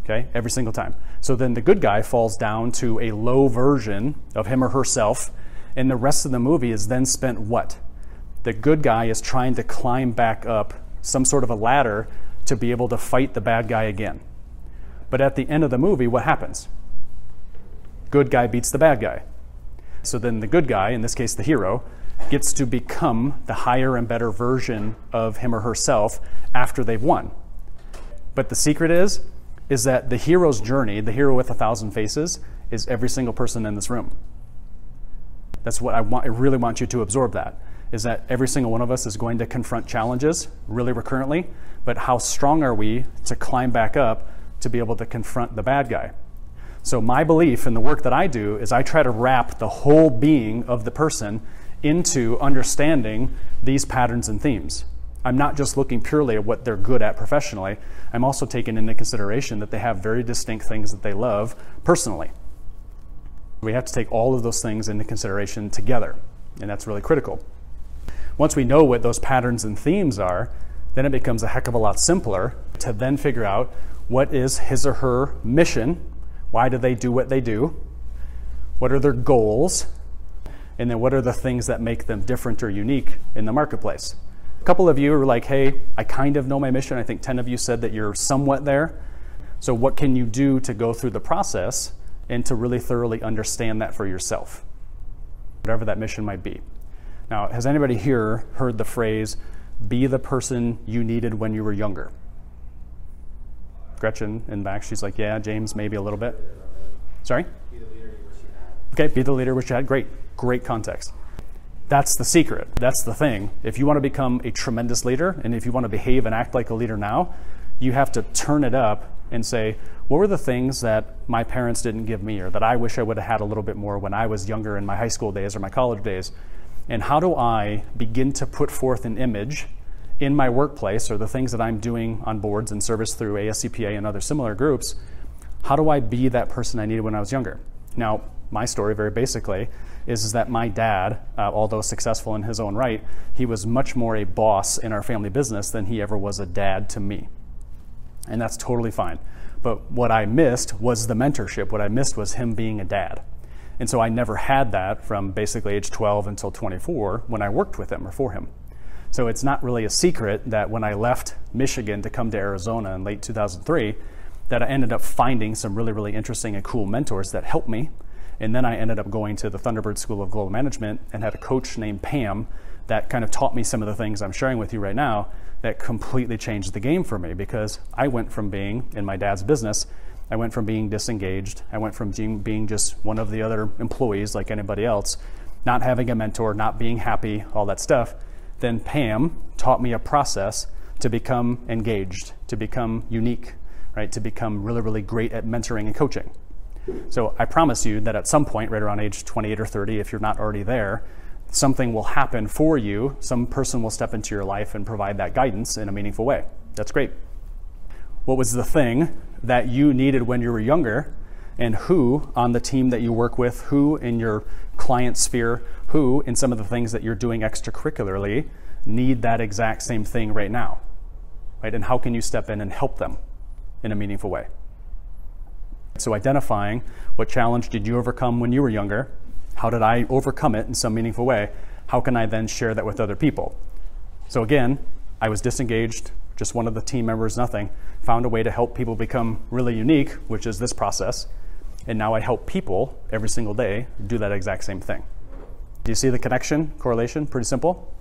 Okay, every single time. So then the good guy falls down to a low version of him or herself, and the rest of the movie is then spent what? The good guy is trying to climb back up some sort of a ladder to be able to fight the bad guy again. But at the end of the movie, what happens? Good guy beats the bad guy. So then the good guy, in this case the hero, gets to become the higher and better version of him or herself after they've won. But the secret is that the hero's journey, the hero with 1,000 faces, is every single person in this room. That's what I want. I really want you to absorb that, is that every single one of us is going to confront challenges really recurrently, but how strong are we to climb back up to be able to confront the bad guy? So my belief in the work that I do is I try to wrap the whole being of the person into understanding these patterns and themes. I'm not just looking purely at what they're good at professionally. I'm also taking into consideration that they have very distinct things that they love personally. We have to take all of those things into consideration together, and that's really critical. Once we know what those patterns and themes are, then it becomes a heck of a lot simpler to then figure out what is his or her mission, why do they do what they do, what are their goals, and then what are the things that make them different or unique in the marketplace. A couple of you are like, hey, I kind of know my mission. I think 10 of you said that you're somewhat there. So what can you do to go through the process and to really thoroughly understand that for yourself, whatever that mission might be? Now, has anybody here heard the phrase, be the person you needed when you were younger? Gretchen in back, she's like, yeah. James, maybe a little bit. Sorry? Be the leader you wish you had. Okay, be the leader which you had. Great context. That's the secret. That's the thing. If you want to become a tremendous leader, and if you want to behave and act like a leader now, you have to turn it up and say, what were the things that my parents didn't give me, or that I wish I would have had a little bit more when I was younger in my high school days or my college days? And how do I begin to put forth an image in my workplace, or the things that I'm doing on boards and service through ASCPA and other similar groups? How do I be that person I needed when I was younger? Now, my story, very basically, is that my dad, although successful in his own right, he was much more a boss in our family business than he ever was a dad to me. And that's totally fine. But what I missed was the mentorship. What I missed was him being a dad. And so I never had that from basically age 12 until 24 when I worked with him or for him. So it's not really a secret that when I left Michigan to come to Arizona in late 2003, that I ended up finding some really, really interesting and cool mentors that helped me. And then I ended up going to the Thunderbird School of Global Management and had a coach named Pam that kind of taught me some of the things I'm sharing with you right now that completely changed the game for me, because I went from being in my dad's business, I went from being disengaged, I went from being just one of the other employees like anybody else, not having a mentor, not being happy, all that stuff. Then Pam taught me a process to become engaged, to become unique, right? To become really, really great at mentoring and coaching. So I promise you that at some point, right around age 28 or 30, if you're not already there, something will happen for you. Some person will step into your life and provide that guidance in a meaningful way. That's great. What was the thing that you needed when you were younger, and who on the team that you work with, who in your client sphere, who in some of the things that you're doing extracurricularly need that exact same thing right now, right? And how can you step in and help them in a meaningful way? So identifying what challenge did you overcome when you were younger, how did I overcome it in some meaningful way, how can I then share that with other people? So again, I was disengaged, just one of the team members, nothing, found a way to help people become really unique, which is this process, and now I help people every single day do that exact same thing. Do you see the connection, correlation? Pretty simple.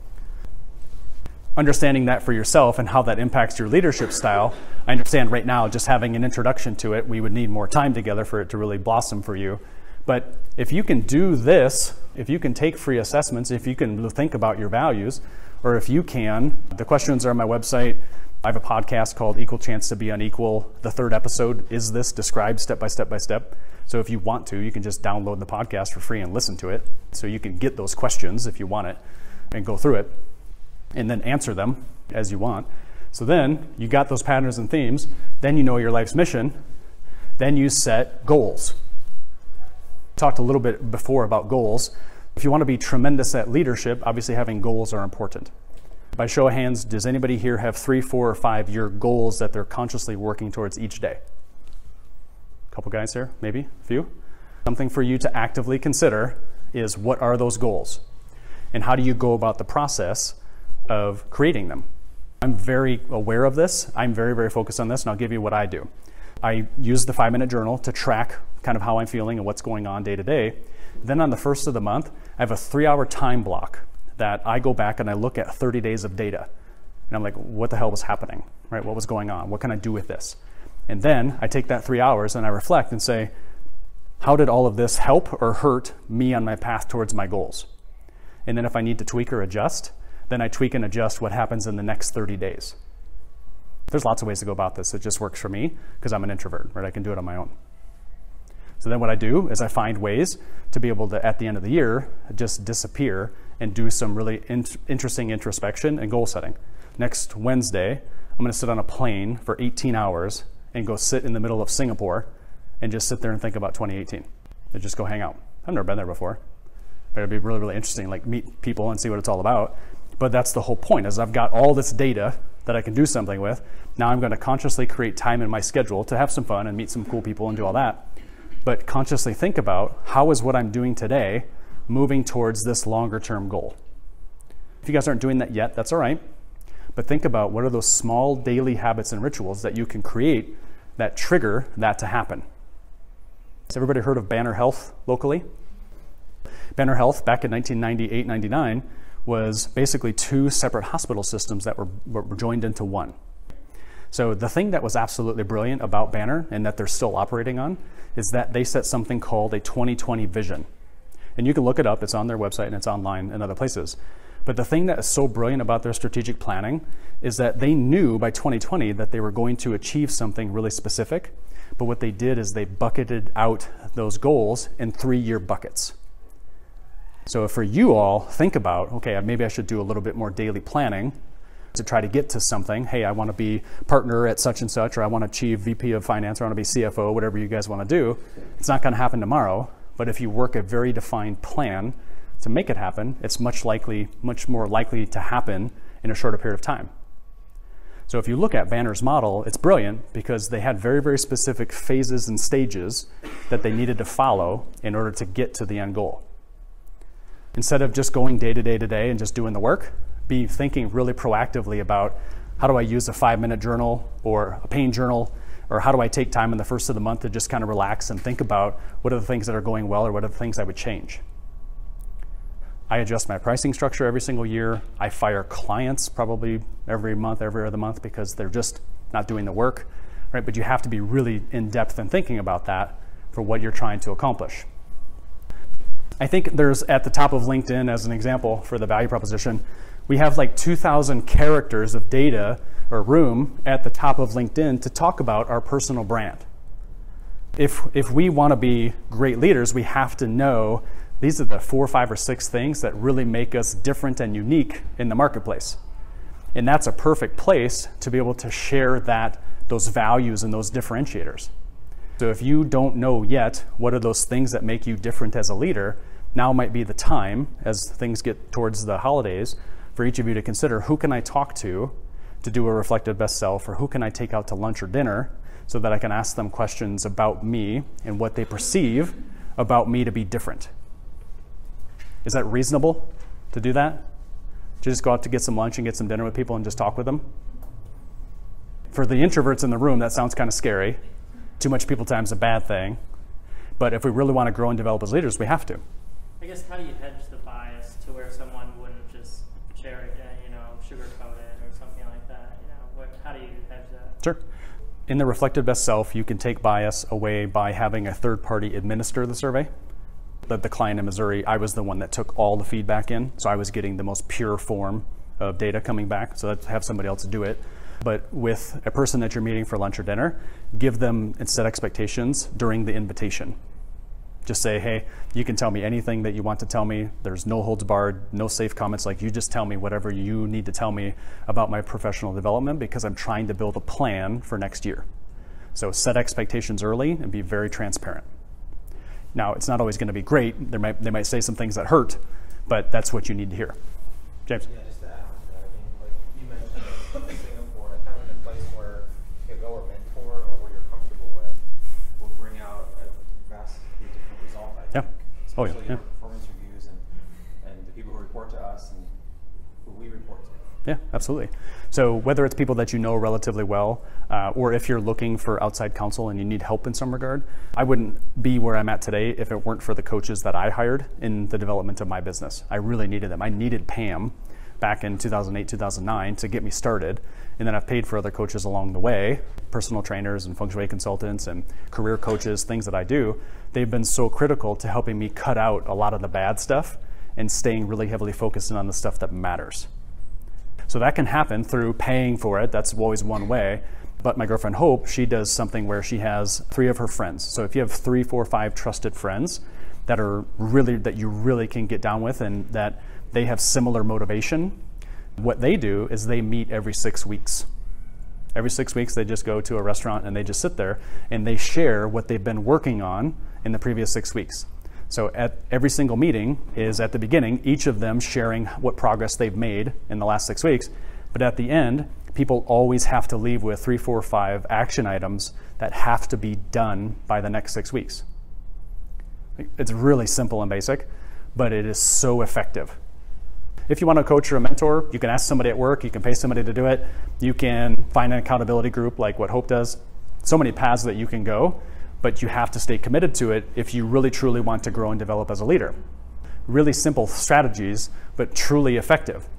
Understanding that for yourself and how that impacts your leadership style, I understand right now just having an introduction to it, we would need more time together for it to really blossom for you. But if you can do this, if you can take free assessments, if you can think about your values, or if you can, the questions are on my website. I have a podcast called Equal Chance to Be Unequal. The 3rd episode is this, described step by step by step. So if you want to, you can just download the podcast for free and listen to it. So you can get those questions if you want it and go through it and then answer them as you want. So then you got those patterns and themes, then you know your life's mission, then you set goals. Talked a little bit before about goals. If you want to be tremendous at leadership, obviously having goals are important. By show of hands, does anybody here have 3, 4, or 5 year goals that they're consciously working towards each day? A couple guys here, maybe a few. Something for you to actively consider is, what are those goals? And how do you go about the process of creating them? I'm very aware of this. I'm very, very focused on this, and I'll give you what I do. I use the 5-minute journal to track kind of how I'm feeling and what's going on day to day. Then on the first of the month, I have a 3-hour time block that I go back and I look at 30 days of data. And I'm like, what the hell was happening, right? What was going on? What can I do with this? And then I take that 3 hours and I reflect and say, how did all of this help or hurt me on my path towards my goals? And then if I need to tweak or adjust, then I tweak and adjust what happens in the next 30 days. There's lots of ways to go about this. It just works for me because I'm an introvert, right? I can do it on my own. So then what I do is I find ways to be able to, at the end of the year, just disappear and do some really interesting introspection and goal setting. Next Wednesday, I'm going to sit on a plane for 18 hours and go sit in the middle of Singapore and just sit there and think about 2018 and just go hang out. I've never been there before. But it'd be really, really interesting, like meet people and see what it's all about. But that's the whole point, is I've got all this data that I can do something with. Now I'm going to consciously create time in my schedule to have some fun and meet some cool people and do all that. But consciously think about, how is what I'm doing today moving towards this longer term goal? If you guys aren't doing that yet, that's all right. But think about, what are those small daily habits and rituals that you can create that trigger that to happen? Has everybody heard of Banner Health locally? Banner Health, back in 1998-99, was basically 2 separate hospital systems that were joined into one. So the thing that was absolutely brilliant about Banner, and that they're still operating on, is that they set something called a 2020 vision. And you can look it up, it's on their website and it's online and other places. But the thing that is so brilliant about their strategic planning is that they knew by 2020 that they were going to achieve something really specific. But what they did is they bucketed out those goals in 3-year buckets. So for you all, think about, okay, maybe I should do a little bit more daily planning to try to get to something. Hey, I want to be partner at such and such, or I want to achieve VP of finance, or I want to be CFO, whatever you guys want to do. It's not going to happen tomorrow, but if you work a very defined plan to make it happen, it's much more likely to happen in a shorter period of time. So if you look at Banner's model, it's brilliant because they had very, very specific phases and stages that they needed to follow in order to get to the end goal. Instead of just going day to day to day and just doing the work, be thinking really proactively about, how do I use a 5-minute journal or a pain journal, or how do I take time in the first of the month to just kind of relax and think about, what are the things that are going well or what are the things I would change. I adjust my pricing structure every single year. I fire clients probably every month, every other month, because they're just not doing the work, right? But you have to be really in depth in thinking about that for what you're trying to accomplish. I think there's, at the top of LinkedIn, as an example for the value proposition, we have like 2,000 characters of data or room at the top of LinkedIn to talk about our personal brand. If we want to be great leaders, we have to know these are the 4, 5, or 6 things that really make us different and unique in the marketplace. And that's a perfect place to be able to share those values and those differentiators. So if you don't know yet what are those things that make you different as a leader, now might be the time, as things get towards the holidays, for each of you to consider, who can I talk to do a reflective best self, or who can I take out to lunch or dinner so that I can ask them questions about me and what they perceive about me to be different. Is that reasonable to do that? To just go out to get some lunch and get some dinner with people and just talk with them? For the introverts in the room, that sounds kind of scary. Too much people time is a bad thing. But if we really want to grow and develop as leaders, we have to. I guess, how do you hedge the bias to where someone wouldn't just share it, sugarcoat it or something like that? How do you hedge that? Sure. In the reflective best self, you can take bias away by having a third party administer the survey. The client in Missouri, I was the one that took all the feedback in, so I was getting the most pure form of data coming back, so I'd have somebody else do it. But with a person that you're meeting for lunch or dinner, give them and set expectations during the invitation. Just say, hey, you can tell me anything that you want to tell me. There's no holds barred, no safe comments. Like, you just tell me whatever you need to tell me about my professional development, because I'm trying to build a plan for next year. So set expectations early and be very transparent. Now, it's not always going to be great. They might say some things that hurt, but that's what you need to hear. James? Yeah, just to add on to that, Oh, yeah. especially in our performance reviews and the people who report to us and who we report to. Yeah, absolutely. So whether it's people that you know relatively well, or if you're looking for outside counsel and you need help in some regard, I wouldn't be where I'm at today if it weren't for the coaches that I hired in the development of my business. I really needed them. I needed Pam back in 2008, 2009 to get me started. And then I've paid for other coaches along the way, personal trainers and feng shui consultants and career coaches, things that I do. They've been so critical to helping me cut out a lot of the bad stuff and staying really heavily focused on the stuff that matters. So that can happen through paying for it. That's always one way. But my girlfriend Hope, she does something where she has 3 of her friends. So if you have 3, 4, 5 trusted friends that you really can get down with and that they have similar motivation, what they do is they meet every 6 weeks. Every 6 weeks they just go to a restaurant and they just sit there and they share what they've been working on in the previous 6 weeks. So at every single meeting is at the beginning, each of them sharing what progress they've made in the last 6 weeks. But at the end, people always have to leave with 3, 4, 5 action items that have to be done by the next 6 weeks. It's really simple and basic, but it is so effective. If you want a coach or a mentor, you can ask somebody at work, you can pay somebody to do it, you can find an accountability group like what Hope does. So many paths that you can go, but you have to stay committed to it if you really truly want to grow and develop as a leader. Really simple strategies, but truly effective.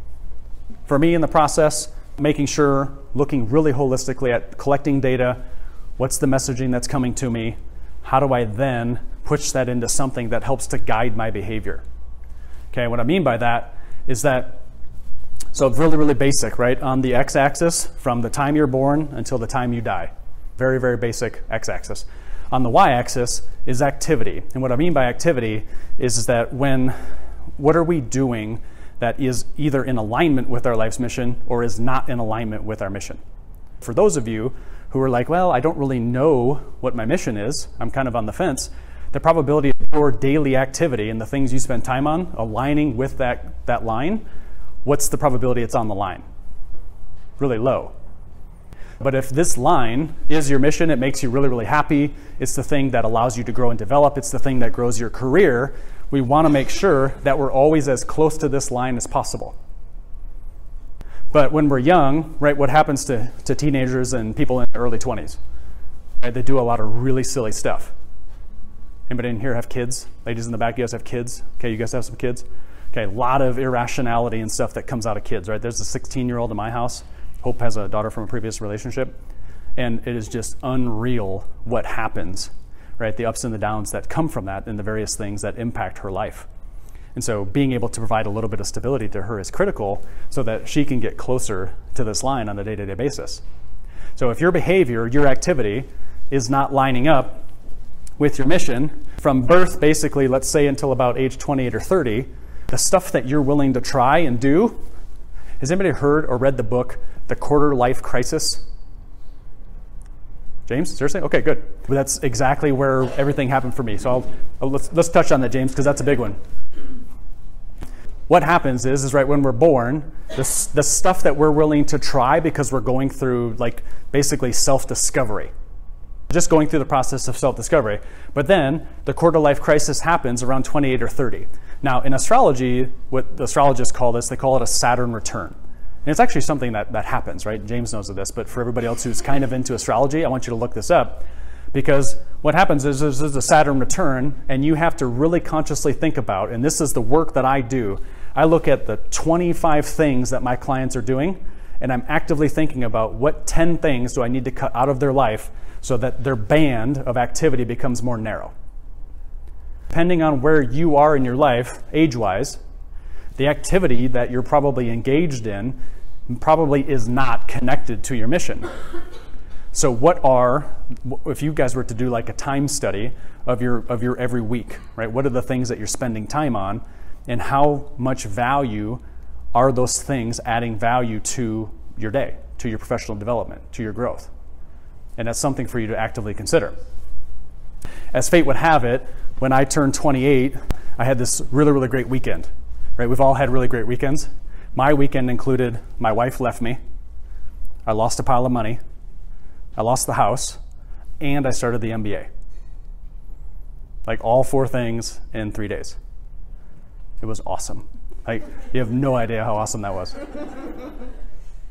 For me in the process, making sure, looking really holistically at collecting data, what's the messaging that's coming to me, how do I then push that into something that helps to guide my behavior? Okay, what I mean by that is that, so really, really basic, right? On the x-axis, from the time you're born until the time you die. Very, very basic x-axis. On the y-axis is activity. And what I mean by activity is that what are we doing that is either in alignment with our life's mission or is not in alignment with our mission? For those of you who are like, well, I don't really know what my mission is, I'm kind of on the fence, the probability of your daily activity and the things you spend time on aligning with that line, what's the probability it's on the line? Really low. But if this line is your mission, it makes you really, really happy, it's the thing that allows you to grow and develop, it's the thing that grows your career, we want to make sure that we're always as close to this line as possible. But when we're young, right, what happens to teenagers and people in their early 20s? Right, they do a lot of really silly stuff. Anybody in here have kids? Ladies in the back, you guys have kids? Okay, you guys have some kids? Okay, a lot of irrationality and stuff that comes out of kids, right? There's a 16-year-old in my house. Hope has a daughter from a previous relationship. And it is just unreal what happens, right? The ups and the downs that come from that and the various things that impact her life. And so being able to provide a little bit of stability to her is critical so that she can get closer to this line on a day-to-day basis. So if your behavior, your activity is not lining up with your mission, from birth basically, let's say until about age 28 or 30, the stuff that you're willing to try and do, has anybody heard or read the book, The Quarter Life Crisis? James, seriously? Okay, good. But that's exactly where everything happened for me. So let's touch on that, James, because that's a big one. What happens is right when we're born, the stuff that we're willing to try because we're going through like basically self-discovery. Just going through the process of self-discovery. But then the quarter life crisis happens around 28 or 30. Now in astrology, what the astrologists call this, they call it a Saturn return. And it's actually something that happens, right? James knows of this, but for everybody else who's kind of into astrology, I want you to look this up. Because what happens is there's a Saturn return, and you have to really consciously think about, and this is the work that I do, I look at the 25 things that my clients are doing, and I'm actively thinking about what 10 things do I need to cut out of their life so that their band of activity becomes more narrow. Depending on where you are in your life, age-wise, the activity that you're probably engaged in probably is not connected to your mission. So if you guys were to do like a time study of your every week, right? What are the things that you're spending time on, and how much value are those things adding value to your day, to your professional development, to your growth? And that's something for you to actively consider. As fate would have it, when I turned 28, I had this really, really great weekend. Right? We've all had really great weekends. My weekend included my wife left me, I lost a pile of money, I lost the house, and I started the MBA. Like all 4 things in 3 days. It was awesome. Like, you have no idea how awesome that was.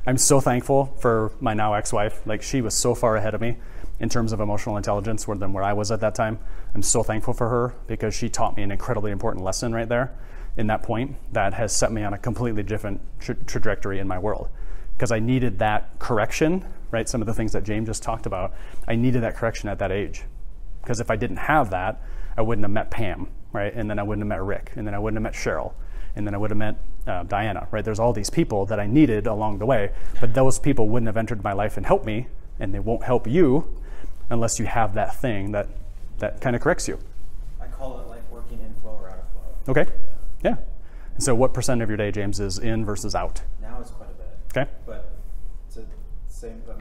I'm so thankful for my now ex-wife. Like, she was so far ahead of me in terms of emotional intelligence than where I was at that time. I'm so thankful for her because she taught me an incredibly important lesson right there in that point that has set me on a completely different trajectory in my world. Because I needed that correction, right? Some of the things that James just talked about, I needed that correction at that age. Because if I didn't have that, I wouldn't have met Pam, right? And then I wouldn't have met Rick, and then I wouldn't have met Cheryl, and then I would have met Diana, right? There's all these people that I needed along the way, but those people wouldn't have entered my life and helped me, and they won't help you unless you have that thing that kind of corrects you. I call it like working in flow or out of flow. Okay, yeah. And so what % of your day, James, is in versus out? Now it's quite a bit. Okay. But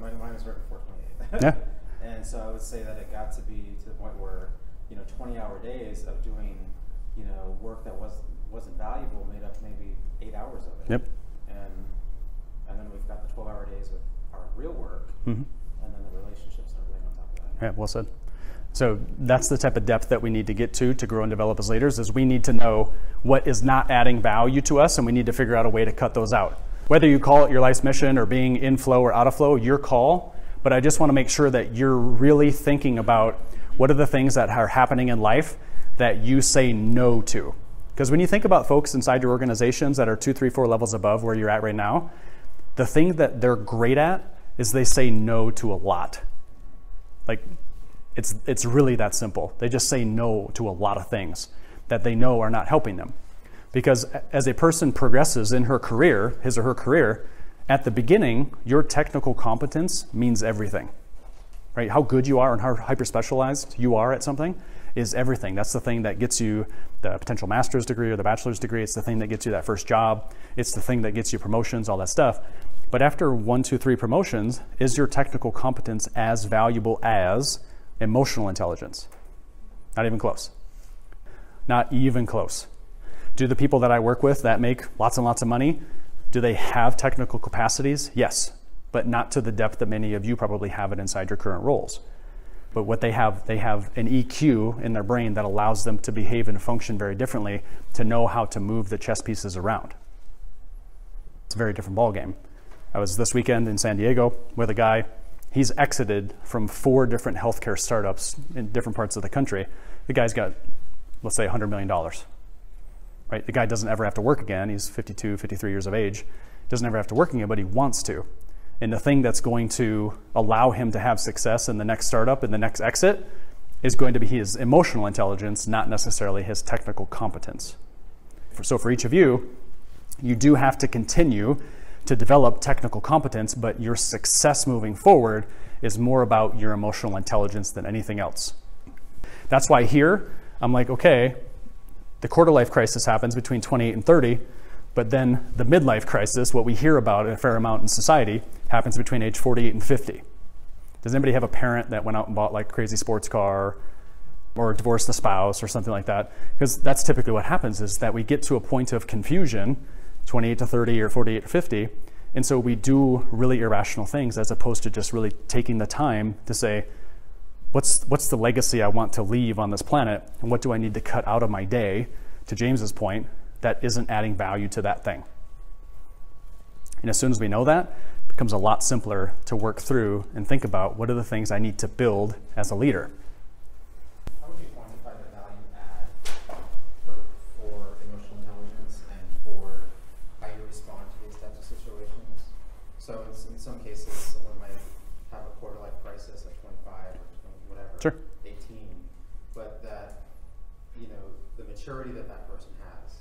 mine was right before 28. Yeah. And so I would say that it got to be to the point where, 20-hour days of doing, work that wasn't valuable made up maybe 8 hours of it. Yep. And then we've got the 12-hour days with our real work, and then the relationships and everything on top of that. Yeah, well said. So that's the type of depth that we need to get to grow and develop as leaders, is we need to know what is not adding value to us, and we need to figure out a way to cut those out. Whether you call it your life's mission or being in flow or out of flow, your call, but I just want to make sure that you're really thinking about what are the things that are happening in life that you say no to. Because when you think about folks inside your organizations that are 2, 3, 4 levels above where you're at right now, the thing that they're great at is they say no to a lot. Like, it's really that simple. They just say no to a lot of things that they know are not helping them. Because as a person progresses in her career, his or her career, at the beginning, your technical competence means everything. Right? How good you are and how hyper-specialized you are at something is everything. That's the thing that gets you the potential master's degree or the bachelor's degree. It's the thing that gets you that first job. It's the thing that gets you promotions, all that stuff. But after 1, 2, 3 promotions, is your technical competence as valuable as emotional intelligence? Not even close. Not even close. Do the people that I work with that make lots and lots of money, do they have technical capacities? Yes, but not to the depth that many of you probably have it inside your current roles. But what they have an EQ in their brain that allows them to behave and function very differently, to know how to move the chess pieces around. It's a very different ballgame. I was this weekend in San Diego with a guy. He's exited from 4 different healthcare startups in different parts of the country. The guy's got, let's say, $100 million. Right? The guy doesn't ever have to work again. He's 52, 53 years of age. Doesn't ever have to work again, but he wants to. And the thing that's going to allow him to have success in the next startup and the next exit is going to be his emotional intelligence, not necessarily his technical competence. So for each of you, you do have to continue to develop technical competence, but your success moving forward is more about your emotional intelligence than anything else. That's why here, I'm like, okay, the quarter life crisis happens between 28 and 30, but then the midlife crisis, what we hear about a fair amount in society, happens between age 48 and 50. Does anybody have a parent that went out and bought like a crazy sports car or divorced the spouse or something like that? Because that's typically what happens, is that we get to a point of confusion, 28 to 30 or 48 to 50, and so we do really irrational things as opposed to just really taking the time to say, what's the legacy I want to leave on this planet, and what do I need to cut out of my day, to James's point, that isn't adding value to that thing. And as soon as we know that, it becomes a lot simpler to work through and think about what are the things I need to build as a leader. How would you quantify the value add for emotional intelligence and for how you respond to these types of situations? So in some cases, someone might have a quarter life crisis at 25 or 20, whatever, Sure. 18, but that, the maturity that person has,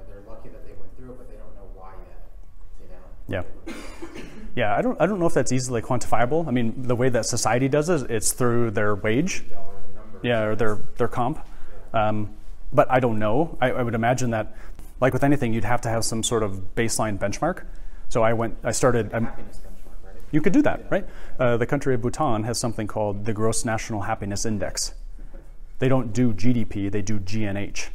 they're lucky that they went through it, but they don't know why yet, Yeah. Yeah, I don't know if that's easily quantifiable. I mean, the way that society does it, it's through their wage, yeah, or their comp. But I don't know. I would imagine that, like with anything, you'd have to have some sort of baseline benchmark. So I started. Happiness benchmark, right? You could do that, right? The country of Bhutan has something called the Gross National Happiness Index. They don't do GDP; they do GNH.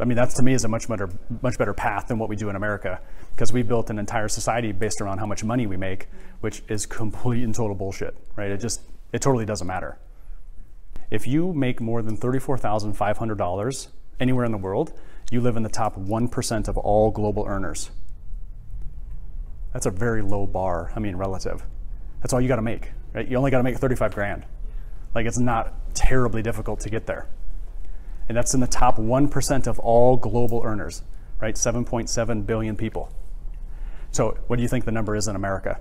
I mean, that to me is a much better path than what we do in America, because we built an entire society based around how much money we make, which is complete and total bullshit, right? It totally doesn't matter. If you make more than $34,500 anywhere in the world, you live in the top 1% of all global earners. That's a very low bar, relative. That's all you gotta make, right? You only gotta make 35 grand. Like, it's not terribly difficult to get there. And that's in the top 1% of all global earners, right? 7.7 billion people. So what do you think the number is in America?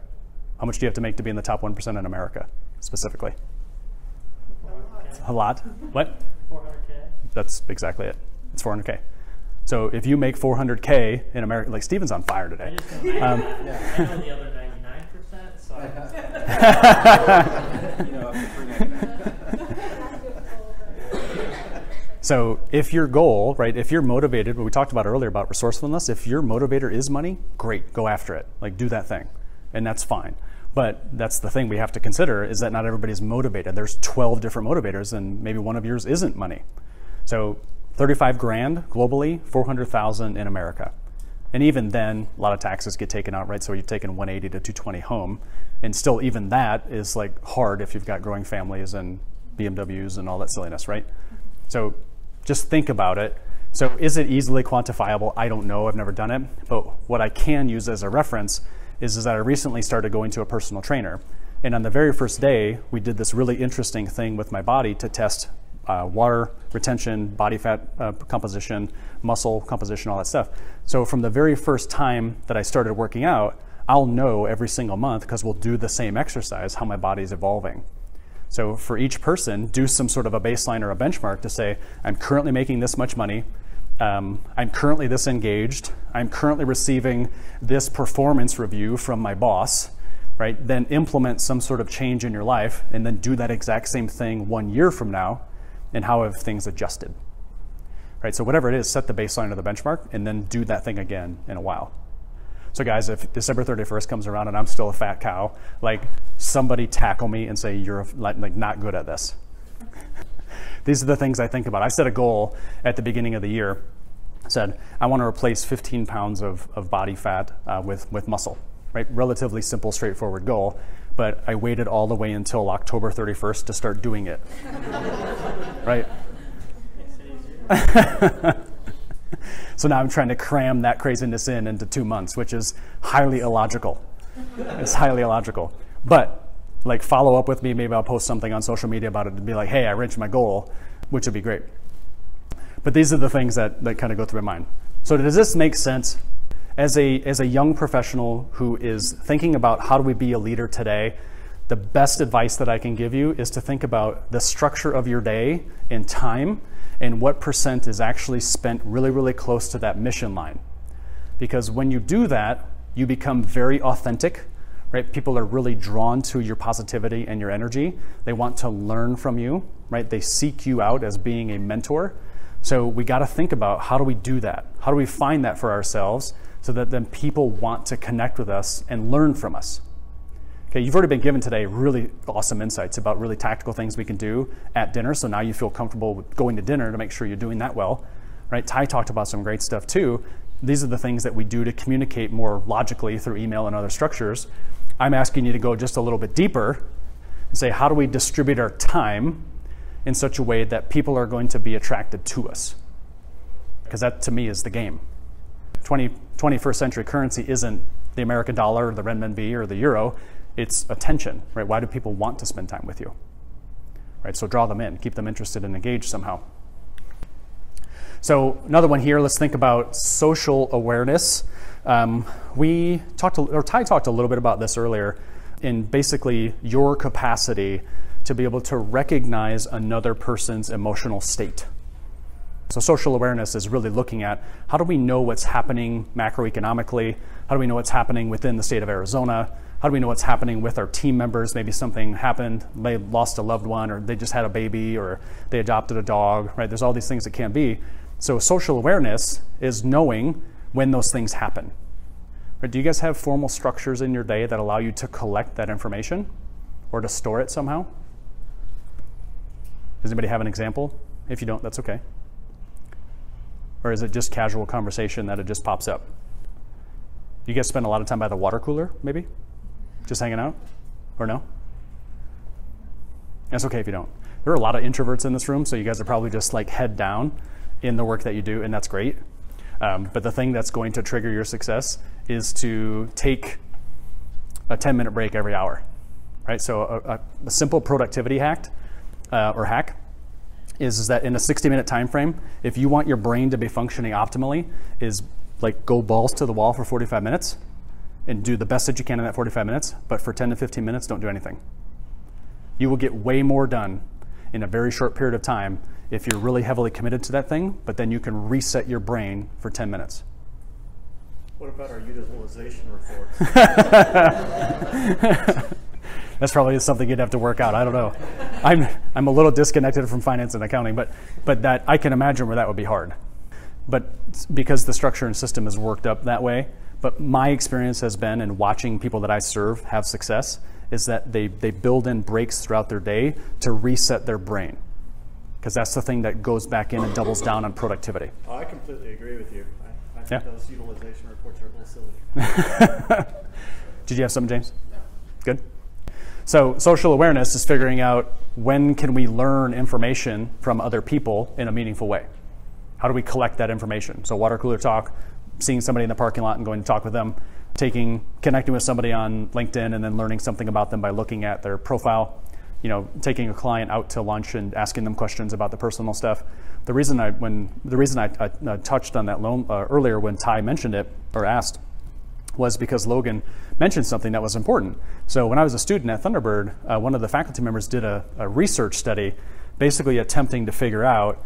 How much do you have to make to be in the top 1% in America, specifically? A lot. What? 400K. That's exactly it. It's 400K. So if you make 400K in America, like Steven's on fire I today. just know, I know the other 99%, so Up to 399. So if your goal, right, if you're motivated, what we talked about earlier about resourcefulness, if your motivator is money, great, go after it. Like, do that thing. And that's fine. But that's the thing we have to consider, is that not everybody's motivated. There's 12 different motivators, and maybe one of yours isn't money. So 35 grand globally, 400,000 in America. And even then, a lot of taxes get taken out, right? So you've taken 180 to 220 home. And still, even that is like hard if you've got growing families and BMWs and all that silliness, right? So just think about it. So is it easily quantifiable? I don't know, I've never done it. But what I can use as a reference is that I recently started going to a personal trainer. And on the very first day, we did this really interesting thing with my body to test water retention, body fat composition, muscle composition, all that stuff. So from the very first time that I started working out, I'll know every single month, because we'll do the same exercise, how my body's evolving. So for each person, do some sort of a baseline or a benchmark to say, I'm currently making this much money, I'm currently this engaged, I'm currently receiving this performance review from my boss, right? Then implement some sort of change in your life, and then do that exact same thing 1 year from now, and how have things adjusted, right? So whatever it is, set the baseline or the benchmark, and then do that thing again in a while. So guys, if December 31st comes around and I'm still a fat cow, like, somebody tackle me and say, you're like not good at this. These are the things I think about. I set a goal at the beginning of the year. I said, I want to replace 15 pounds of body fat with muscle, right? Relatively simple, straightforward goal. But I waited all the way until October 31st to start doing it, right? makes it easier. So now I'm trying to cram that craziness into 2 months, which is highly illogical. It's highly illogical. But like, follow up with me. Maybe I'll post something on social media about it to be like, hey, I reached my goal, which would be great. But these are the things that kind of go through my mind. So does this make sense? As a young professional who is thinking about how do we be a leader today, the best advice that I can give you is to think about the structure of your day and time, and what percent is actually spent really, really close to that mission line. Because when you do that, you become very authentic, right? People are really drawn to your positivity and your energy. They want to learn from you, right? They seek you out as being a mentor. So we got to think about, how do we do that? How do we find that for ourselves so that then people want to connect with us and learn from us? Okay, you've already been given today really awesome insights about really tactical things we can do at dinner. So now you feel comfortable with going to dinner to make sure you're doing that well, right? Ty talked about some great stuff too. These are the things that we do to communicate more logically through email and other structures. I'm asking you to go just a little bit deeper and say, how do we distribute our time in such a way that people are going to be attracted to us? Because that, to me, is the game. 21st century currency isn't the American dollar or the renminbi or the euro. It's attention, right? Why do people want to spend time with you? Right, so draw them in, keep them interested and engaged somehow. So another one here, let's think about social awareness. Ty talked a little bit about this earlier, in basically your capacity to be able to recognize another person's emotional state. So social awareness is really looking at, how do we know what's happening macroeconomically? How do we know what's happening within the state of Arizona? How do we know what's happening with our team members? Maybe something happened, they lost a loved one, or they just had a baby, or they adopted a dog, right? There's all these things that can be. So social awareness is knowing when those things happen. Right? Do you guys have formal structures in your day that allow you to collect that information or to store it somehow? Does anybody have an example? If you don't, that's okay. Or is it just casual conversation that it just pops up? You guys spend a lot of time by the water cooler, maybe? Just hanging out? Or no? That's okay if you don't. There are a lot of introverts in this room, so you guys are probably just like head down in the work that you do, and that's great. But the thing that's going to trigger your success is to take a 10-minute break every hour, right? So a simple productivity hack is that in a 60-minute time frame, if you want your brain to be functioning optimally, is like go balls to the wall for 45 minutes and do the best that you can in that 45 minutes, but for 10 to 15 minutes, don't do anything. You will get way more done in a very short period of time if you're really heavily committed to that thing, but then you can reset your brain for 10 minutes. What about our utilization reports? That's probably something you'd have to work out. I don't know. I'm a little disconnected from finance and accounting, but that I can imagine where that would be hard. But because the structure and system is worked up that way, but my experience has been in watching people that I serve have success is that they build in breaks throughout their day to reset their brain. Because that's the thing that goes back in and doubles down on productivity. Oh, I completely agree with you. I think Yeah. those utilization reports are a little silly. Did you have something, James? No. Good. So social awareness is figuring out when can we learn information from other people in a meaningful way. How do we collect that information? So water cooler talk, seeing somebody in the parking lot and going to talk with them, connecting with somebody on LinkedIn and then learning something about them by looking at their profile, taking a client out to lunch and asking them questions about the personal stuff. The reason I touched on that earlier when Ty mentioned it or asked was because Logan mentioned something that was important. So when I was a student at Thunderbird, one of the faculty members did a research study basically attempting to figure out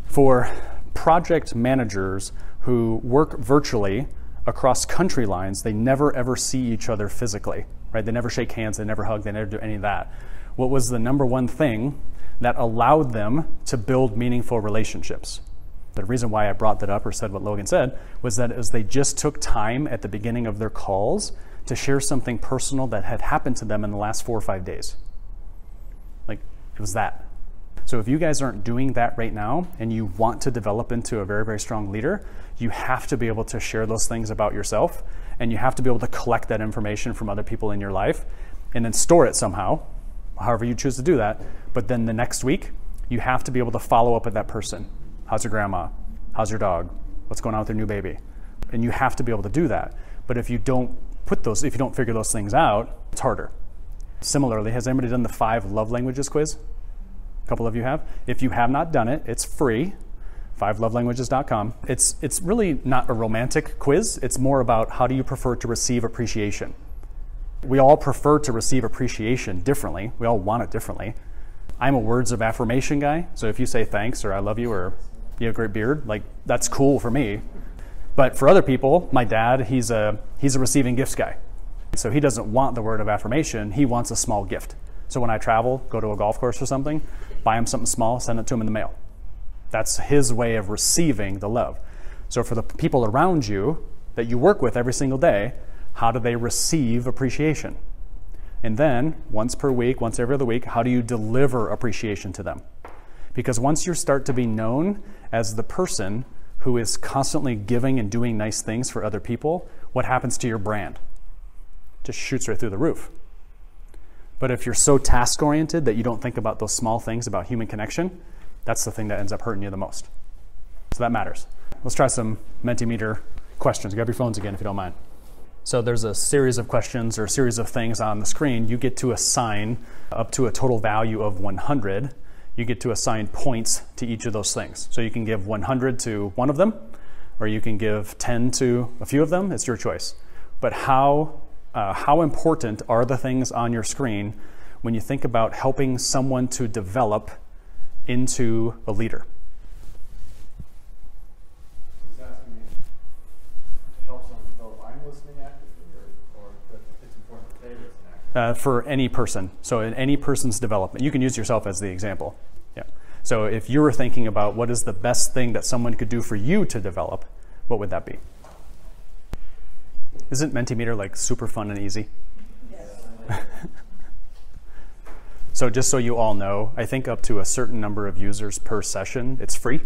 for project managers who work virtually across country lines, they never ever see each other physically, right? They never shake hands, they never hug, they never do any of that. What was the number one thing that allowed them to build meaningful relationships? The reason why I brought that up or said what Logan said was that as they just took time at the beginning of their calls to share something personal that had happened to them in the last 4 or 5 days. Like, it was that. So if you guys aren't doing that right now and you want to develop into a very, very strong leader, you have to be able to share those things about yourself, and you have to be able to collect that information from other people in your life and then store it somehow, however you choose to do that. But then the next week, you have to be able to follow up with that person. How's your grandma? How's your dog? What's going on with your new baby? And you have to be able to do that. But if you don't figure those things out, it's harder. Similarly, has anybody done the 5 love languages quiz? A couple of you have. If you have not done it, it's free, 5lovelanguages.com. It's really not a romantic quiz. It's more about how do you prefer to receive appreciation. We all prefer to receive appreciation differently. We all want it differently. I'm a words of affirmation guy, so if you say thanks or I love you or you have a great beard, like that's cool for me. But for other people, my dad, he's a receiving gifts guy. So he doesn't want the word of affirmation, he wants a small gift. So when I travel, go to a golf course or something, buy him something small, send it to him in the mail. That's his way of receiving the love. So for the people around you that you work with every single day, how do they receive appreciation? And then once per week, once every other week, how do you deliver appreciation to them? Because once you start to be known as the person who is constantly giving and doing nice things for other people, what happens to your brand? Just shoots right through the roof. But if you're so task-oriented that you don't think about those small things about human connection, that's the thing that ends up hurting you the most. So that matters. Let's try some Mentimeter questions. Grab your phones again if you don't mind. So there's a series of questions or a series of things on the screen. You get to assign up to a total value of 100. You get to assign points to each of those things. So you can give 100 to one of them, or you can give 10 to a few of them. It's your choice. But how important are the things on your screen when you think about helping someone to develop into a leader? He's asking me to help someone develop. I'm listening actively, or that it's important that they listen actively? For any person. So in any person's development. You can use yourself as the example. Yeah. So if you were thinking about what is the best thing that someone could do for you to develop, what would that be? Isn't Mentimeter like super fun and easy? Yes. So just so you all know, I think up to a certain number of users per session, it's free,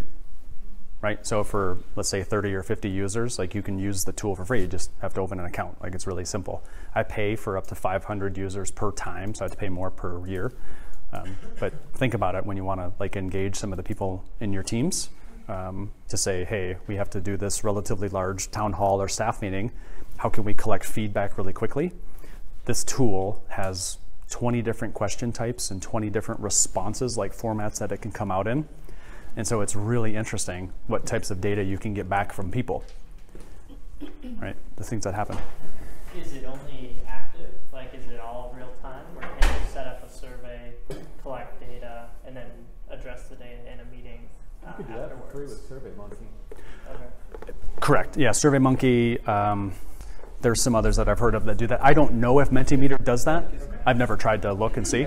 right? So for, let's say 30 or 50 users, like you can use the tool for free. You just have to open an account. Like it's really simple. I pay for up to 500 users per time, so I have to pay more per year. But think about it when you want to like engage some of the people in your teams to say, hey, we have to do this relatively large town hall or staff meeting. How can we collect feedback really quickly? This tool has 20 different question types and 20 different responses, like formats that it can come out in. And so it's really interesting what types of data you can get back from people, right? The things that happen. Is it only active? Like, is it all real time? Or can you set up a survey, collect data, and then address the data in a meeting You could do that for free with SurveyMonkey. Okay. Correct. Yeah, SurveyMonkey. There's some others that I've heard of that do that. I don't know if Mentimeter does that. I've never tried to look and see.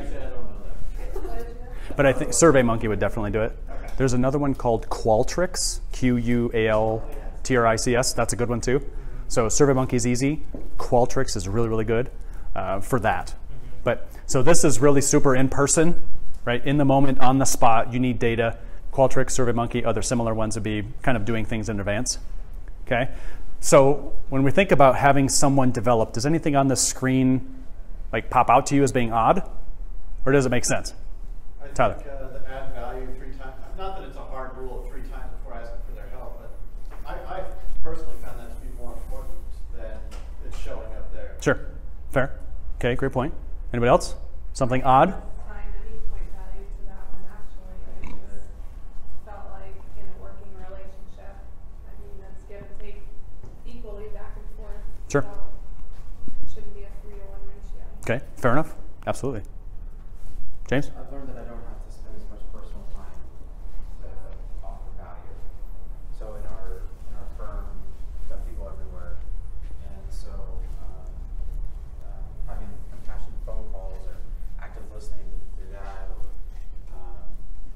But I think SurveyMonkey would definitely do it. There's another one called Qualtrics, Qualtrics. That's a good one too. So SurveyMonkey is easy. Qualtrics is really, really good for that. But so this is really super in person, right? In the moment, on the spot, you need data. Qualtrics, SurveyMonkey, other similar ones would be kind of doing things in advance. Okay. So when we think about having someone develop, does anything on the screen like pop out to you as being odd, or does it make sense? Tyler. I think the add value 3 times, not that it's a hard rule of 3 times before asking for their help, but I personally found that to be more important than it's showing up there. Sure. Fair. Okay, great point. Anybody else? Something odd? Assign any point value to that one, actually. I just felt like in a working relationship, I mean, that's give and take equally back and forth. Sure. So it shouldn't be a 3-to-1 ratio. Okay, fair enough. Absolutely. James? I've learned that I don't have to spend as much personal time to offer value. So in our firm, we've got people everywhere, and so having compassionate phone calls or active listening through that, or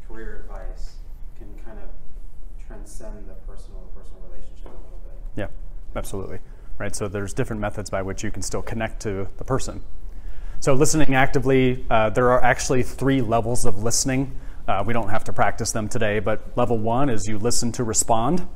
career advice can kind of transcend the personal relationship a little bit. Yeah, absolutely. Right, so there's different methods by which you can still connect to the person. So listening actively, there are actually 3 levels of listening. We don't have to practice them today, but level 1 is you listen to respond.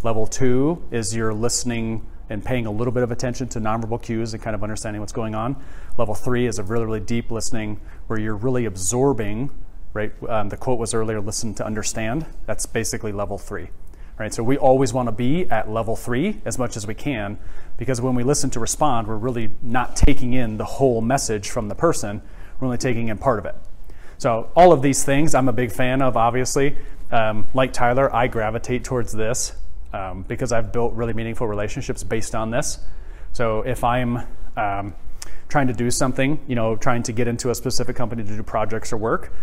Level 2 is you're listening and paying a little bit of attention to nonverbal cues and kind of understanding what's going on. Level 3 is a really, really deep listening where you're really absorbing, right? The quote was earlier, listen to understand. That's basically level 3. Right, so we always want to be at level 3 as much as we can, because when we listen to respond, we're really not taking in the whole message from the person. We're only taking in part of it. So all of these things I'm a big fan of, obviously. Like Tyler, I gravitate towards this because I've built really meaningful relationships based on this. So if I'm trying to do something, trying to get into a specific company to do projects or work,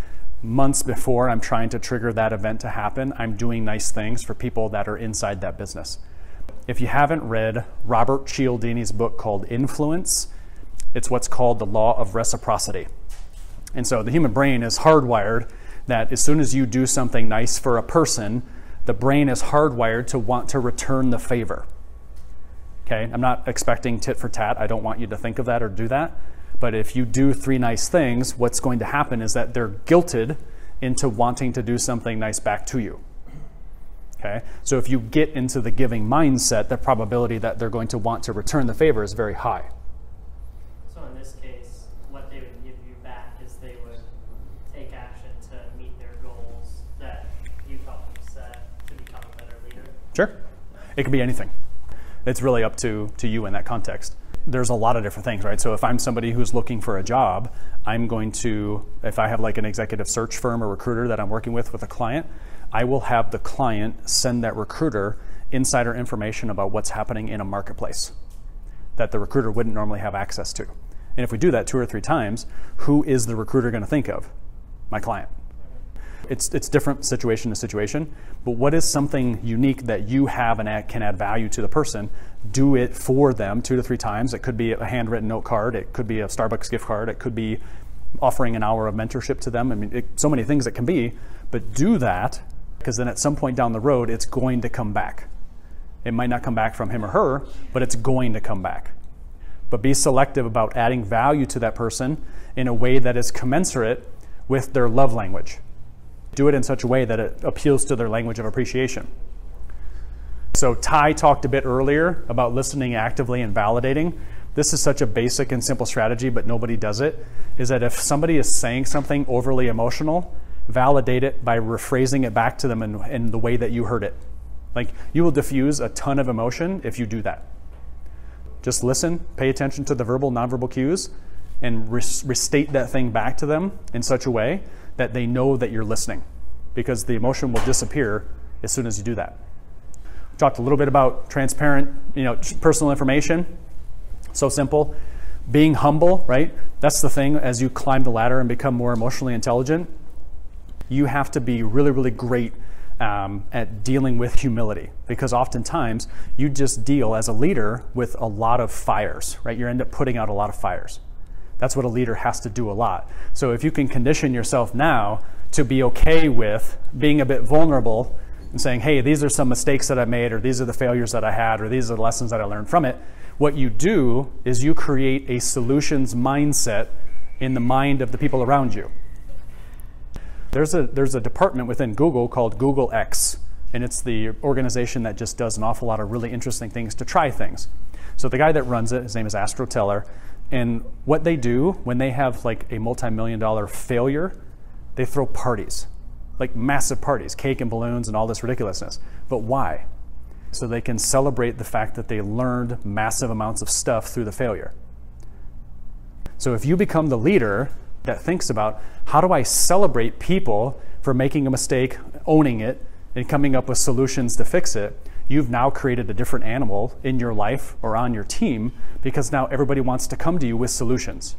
months before I'm trying to trigger that event to happen, I'm doing nice things for people that are inside that business. If you haven't read Robert Cialdini's book called Influence, it's what's called the law of reciprocity. And so the human brain is hardwired that as soon as you do something nice for a person, the brain is hardwired to want to return the favor. Okay, I'm not expecting tit for tat. I don't want you to think of that or do that. But if you do 3 nice things, what's going to happen is that they're guilted into wanting to do something nice back to you. Okay? So if you get into the giving mindset, the probability that they're going to want to return the favor is very high. So in this case, what they would give you back is they would take action to meet their goals that you helped them set to become a better leader? Sure. It could be anything. It's really up to you in that context. There's a lot of different things, right? So if I'm somebody who's looking for a job, I'm going to, if I have like an executive search firm or recruiter that I'm working with a client, I will have the client send that recruiter insider information about what's happening in a marketplace that the recruiter wouldn't normally have access to. And if we do that 2 or 3 times, who is the recruiter going to think of? My client. It's different situation to situation, but what is something unique that you have and can add value to the person? Do it for them 2 to 3 times. It could be a handwritten note card. It could be a Starbucks gift card. It could be offering an hour of mentorship to them. I mean, so many things it can be, but do that because then at some point down the road, it's going to come back. It might not come back from him or her, but it's going to come back. But be selective about adding value to that person in a way that is commensurate with their love language. Do it in such a way that it appeals to their language of appreciation. So Ty talked a bit earlier about listening actively and validating. this is such a basic and simple strategy, but nobody does it, is that if somebody is saying something overly emotional, validate it by rephrasing it back to them in the way that you heard it. Like, you will diffuse a ton of emotion if you do that. Just listen, pay attention to the verbal, nonverbal cues, and restate that thing back to them in such a way that they know that you're listening, because the emotion will disappear as soon as you do that. We talked a little bit about transparent, personal information. So simple. Being humble, right? That's the thing. As you climb the ladder and become more emotionally intelligent, you have to be really, really great at dealing with humility, because oftentimes you just deal as a leader with a lot of fires, right? You end up putting out a lot of fires. That's what a leader has to do a lot. So if you can condition yourself now to be okay with being a bit vulnerable and saying, hey, these are some mistakes that I made, or these are the failures that I had, or these are the lessons that I learned from it, what you do is you create a solutions mindset in the mind of the people around you. There's a department within Google called Google X, and it's the organization that just does an awful lot of really interesting things to try things. So the guy that runs it, his name is Astro Teller, and what they do when they have like a multi-million-dollar failure, they throw parties, like massive parties, cake and balloons and all this ridiculousness. But why? So they can celebrate the fact that they learned massive amounts of stuff through the failure. So if you become the leader that thinks about, how do I celebrate people for making a mistake, owning it, and coming up with solutions to fix it, you've now created a different animal in your life or on your team, because now everybody wants to come to you with solutions.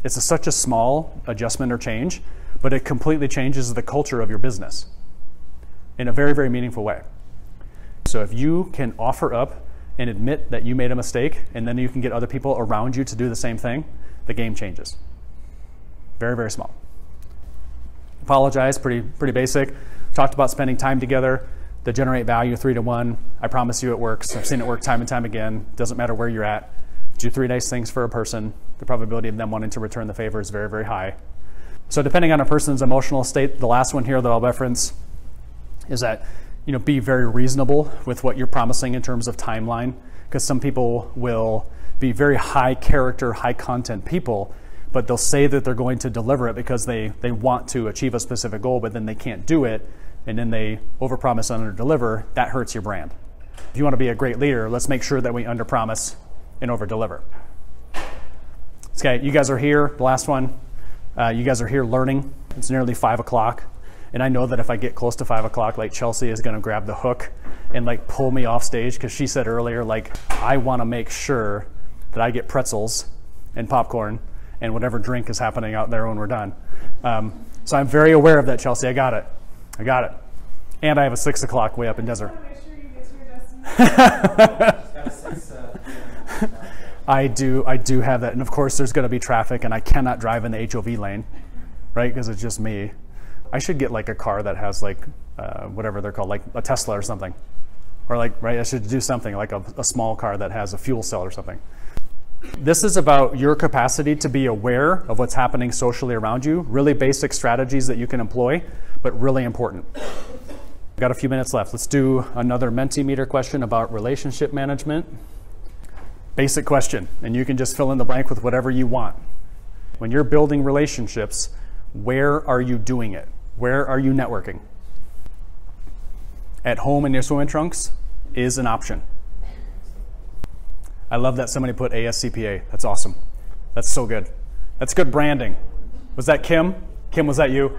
It's such a small adjustment or change, but it completely changes the culture of your business in a very, very meaningful way. So if you can offer up and admit that you made a mistake, and then you can get other people around you to do the same thing, the game changes. Very, very small. Apologize, pretty basic. Talked about spending time together to generate value 3-to-1. I promise you it works. I've seen it work time and time again. Doesn't matter where you're at. Do 3 nice things for a person. The probability of them wanting to return the favor is very, very high. So depending on a person's emotional state, the last one here that I'll reference is that, be very reasonable with what you're promising in terms of timeline, because some people will be very high character, high content people, but they'll say that they're going to deliver it because they want to achieve a specific goal, but then they can't do it, and then they overpromise and underdeliver. That hurts your brand. If you want to be a great leader, let's make sure that we underpromise and overdeliver. Okay, you guys are here, the last one. You guys are here learning. It's nearly 5 o'clock. And I know that if I get close to 5 o'clock, like Chelsea is going to grab the hook and like pull me off stage, because she said earlier, like, I want to make sure that I get pretzels and popcorn and whatever drink is happening out there when we're done. So I'm very aware of that, Chelsea. I got it. And I have a 6 o'clock way up in Desert. Make sure you get to your destination. I do have that. And of course there's going to be traffic, and I cannot drive in the HOV lane, right? Because it's just me. I should get like a car that has like, whatever they're called, like a Tesla or something. Or like, right, I should do something like a small car that has a fuel cell or something. This is about your capacity to be aware of what's happening socially around you. Really basic strategies that you can employ, but really important. We've got a few minutes left. Let's do another Mentimeter question about relationship management. Basic question, and you can just fill in the blank with whatever you want. When you're building relationships, where are you doing it? Where are you networking? At home in your swimming trunks is an option. I love that somebody put ASCPA. That's awesome. That's so good. That's good branding. Was that Kim? Kim, was that you?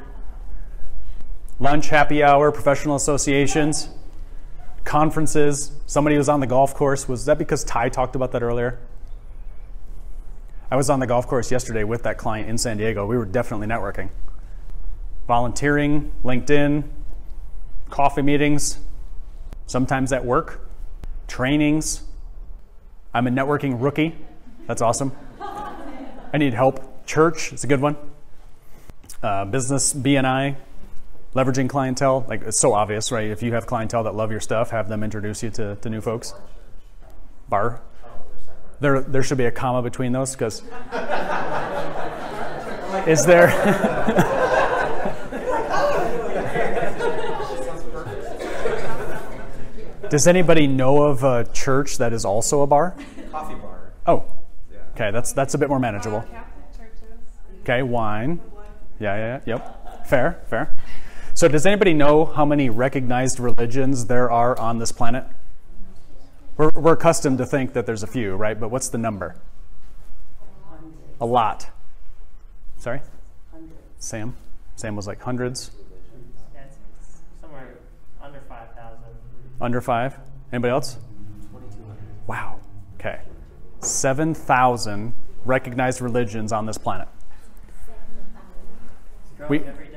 Lunch, happy hour, professional associations, conferences. Somebody was on the golf course. Was that because Ty talked about that earlier? I was on the golf course yesterday with that client in San Diego. We were definitely networking. Volunteering, LinkedIn, coffee meetings, sometimes at work, trainings. I'm a networking rookie. That's awesome. I need help. Church, it's a good one. Business, BNI, leveraging clientele. Like, it's so obvious, right? If you have clientele that love your stuff, have them introduce you to new folks. Bar. There should be a comma between those, because is there? Does anybody know of a church that is also a bar? Coffee bar. Okay, that's a bit more manageable. Catholic churches. Okay, wine. Yeah, yep. Fair. So does anybody know how many recognized religions there are on this planet? We're accustomed to think that there's a few, right? But what's the number? A lot. Sorry? Sam was like hundreds. Yeah, it's somewhere under 5,000. Under 5? Anybody else? 2,200. Wow. Okay. 7,000 recognized religions on this planet. Growing every day.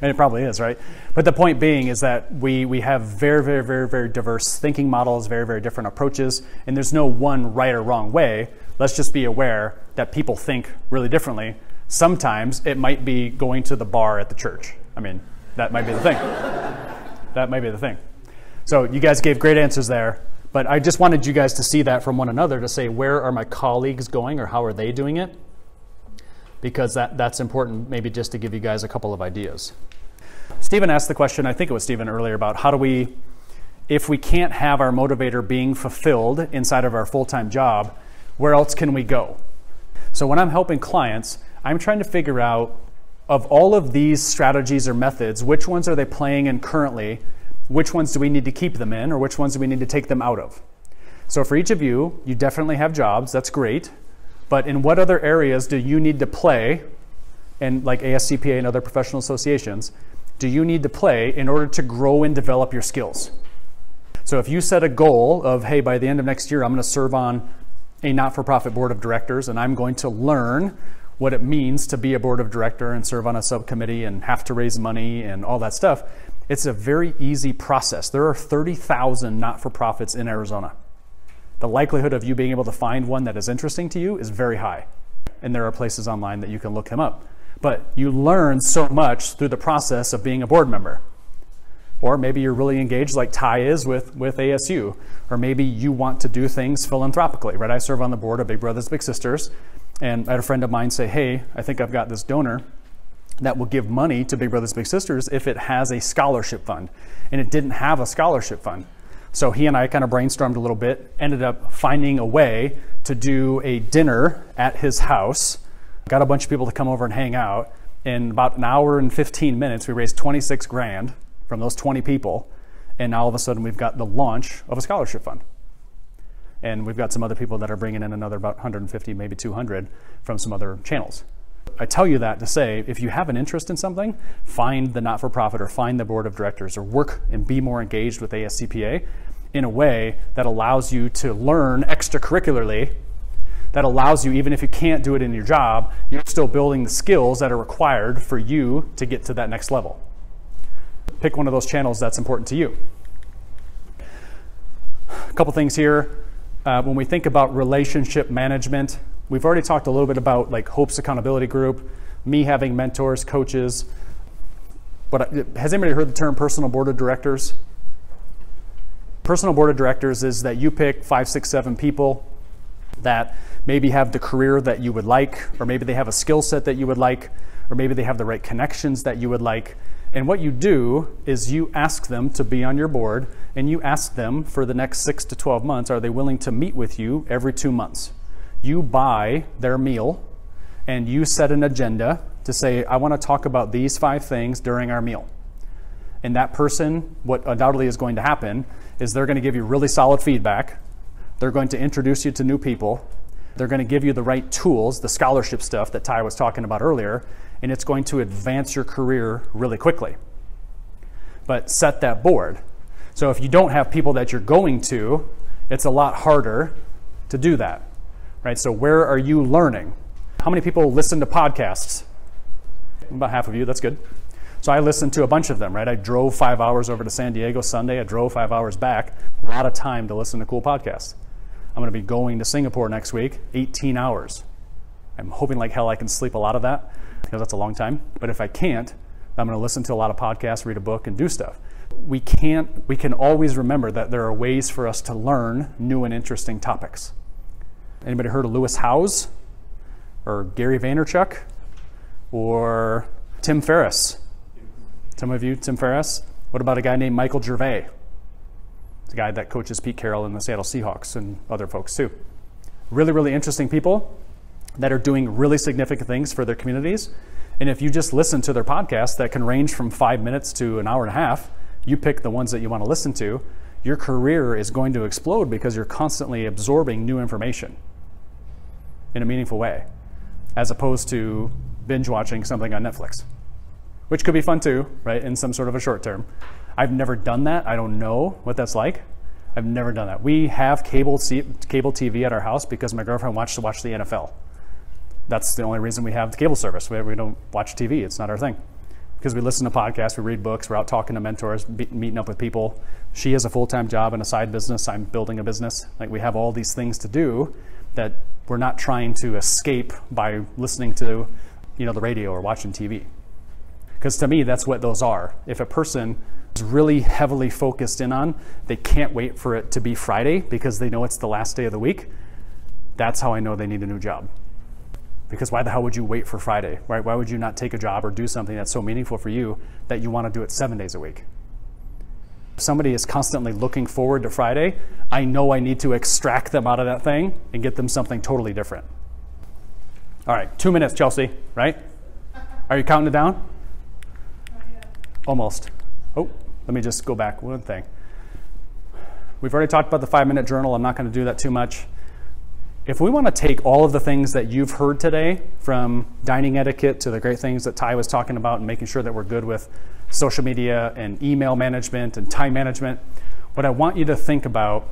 And it probably is, right? But the point being is that we have very diverse thinking models, very different approaches, and there's no one right or wrong way. Let's just be aware that people think really differently. Sometimes it might be going to the bar at the church. I mean, that might be the thing. That might be the thing. So you guys gave great answers there, but I just wanted you guys to see that from one another, to say, where are my colleagues going, or how are they doing it? Because that's important, maybe just to give you guys a couple of ideas. Stephen asked the question, I think it was Stephen earlier, about how do we, if we can't have our motivator being fulfilled inside of our full-time job, where else can we go? So when I'm helping clients, I'm trying to figure out, of all of these strategies or methods, which ones are they playing in currently, which ones do we need to keep them in, or which ones do we need to take them out of? So for each of you, you definitely have jobs, that's great. But in what other areas do you need to play, and like ASCPA and other professional associations, do you need to play in order to grow and develop your skills? So if you set a goal of, hey, by the end of next year, I'm going to serve on a not-for-profit board of directors, and I'm going to learn what it means to be a board of director and serve on a subcommittee and have to raise money and all that stuff, it's a very easy process. There are 30,000 not-for-profits in Arizona. The likelihood of you being able to find one that is interesting to you is very high. And there are places online that you can look him up. But you learn so much through the process of being a board member. Or maybe you're really engaged like Ty is with ASU. Or maybe you want to do things philanthropically, right? I serve on the board of Big Brothers Big Sisters. And I had a friend of mine say, hey, I think I've got this donor that will give money to Big Brothers Big Sisters if it has a scholarship fund. And it didn't have a scholarship fund. So he and I kind of brainstormed a little bit, ended up finding a way to do a dinner at his house, got a bunch of people to come over and hang out. In about an hour and 15 minutes, we raised 26 grand from those 20 people. And now all of a sudden we've got the launch of a scholarship fund. And we've got some other people that are bringing in another about 150, maybe 200 from some other channels. I tell you that to say, if you have an interest in something, find the not-for-profit or find the board of directors, or work and be more engaged with ASCPA in a way that allows you to learn extracurricularly, that allows you, even if you can't do it in your job, you're still building the skills that are required for you to get to that next level. Pick one of those channels that's important to you. A couple things here. When we think about relationship management, we've already talked a little bit about like Hope's accountability group, me having mentors, coaches. But has anybody heard the term personal board of directors? Personal board of directors is that you pick 5, 6, 7 people that maybe have the career that you would like, or maybe they have a skill set that you would like, or maybe they have the right connections that you would like. And what you do is you ask them to be on your board, and you ask them for the next 6 to 12 months, are they willing to meet with you every 2 months? You buy their meal, and you set an agenda to say, I want to talk about these 5 things during our meal. And that person, what undoubtedly is going to happen, is they're going to give you really solid feedback. They're going to introduce you to new people. They're going to give you the right tools, the scholarship stuff that Ty was talking about earlier, and it's going to advance your career really quickly. But set that board. So if you don't have people that you're going to, it's a lot harder to do that, right? So where are you learning? How many people listen to podcasts? About half of you, that's good. So I listened to a bunch of them, right? I drove 5 hours over to San Diego Sunday. I drove 5 hours back. A lot of time to listen to cool podcasts. I'm going to be going to Singapore next week, 18 hours. I'm hoping like hell I can sleep a lot of that, because that's a long time. But if I can't, I'm going to listen to a lot of podcasts, read a book, and do stuff. We can always remember that there are ways for us to learn new and interesting topics. Anybody heard of Lewis Howes? Or Gary Vaynerchuk? Or Tim Ferriss? Some of you, Tim Ferriss. What about a guy named Michael Gervais? It's a guy that coaches Pete Carroll and the Seattle Seahawks and other folks too. really, really interesting people that are doing really significant things for their communities. And if you just listen to their podcasts that can range from 5 minutes to an hour and a half, you pick the ones that you want to listen to, your career is going to explode because you're constantly absorbing new information in a meaningful way, as opposed to binge watching something on Netflix, which could be fun too, right, in some sort of a short term. I've never done that. I don't know what that's like. I've never done that. We have cable TV at our house because my girlfriend wants to watch the NFL. That's the only reason we have the cable service. We don't watch TV. It's not our thing. Because we listen to podcasts, we read books, we're out talking to mentors, meeting up with people. She has a full-time job and a side business. I'm building a business. Like, we have all these things to do that we're not trying to escape by listening to, the radio or watching TV. Because to me, that's what those are. If a person is really heavily focused in on, they can't wait for it to be Friday because they know it's the last day of the week, that's how I know they need a new job. Because why the hell would you wait for Friday, right? Why would you not take a job or do something that's so meaningful for you that you want to do it 7 days a week? If somebody is constantly looking forward to Friday, I know I need to extract them out of that thing and get them something totally different. All right, 2 minutes, Chelsea, right? Are you counting it down? Almost. Oh, let me just go back one thing. We've already talked about the 5-minute journal. I'm not going to do that too much. If we want to take all of the things that you've heard today, from dining etiquette to the great things that Ty was talking about and making sure that we're good with social media and email management and time management, what I want you to think about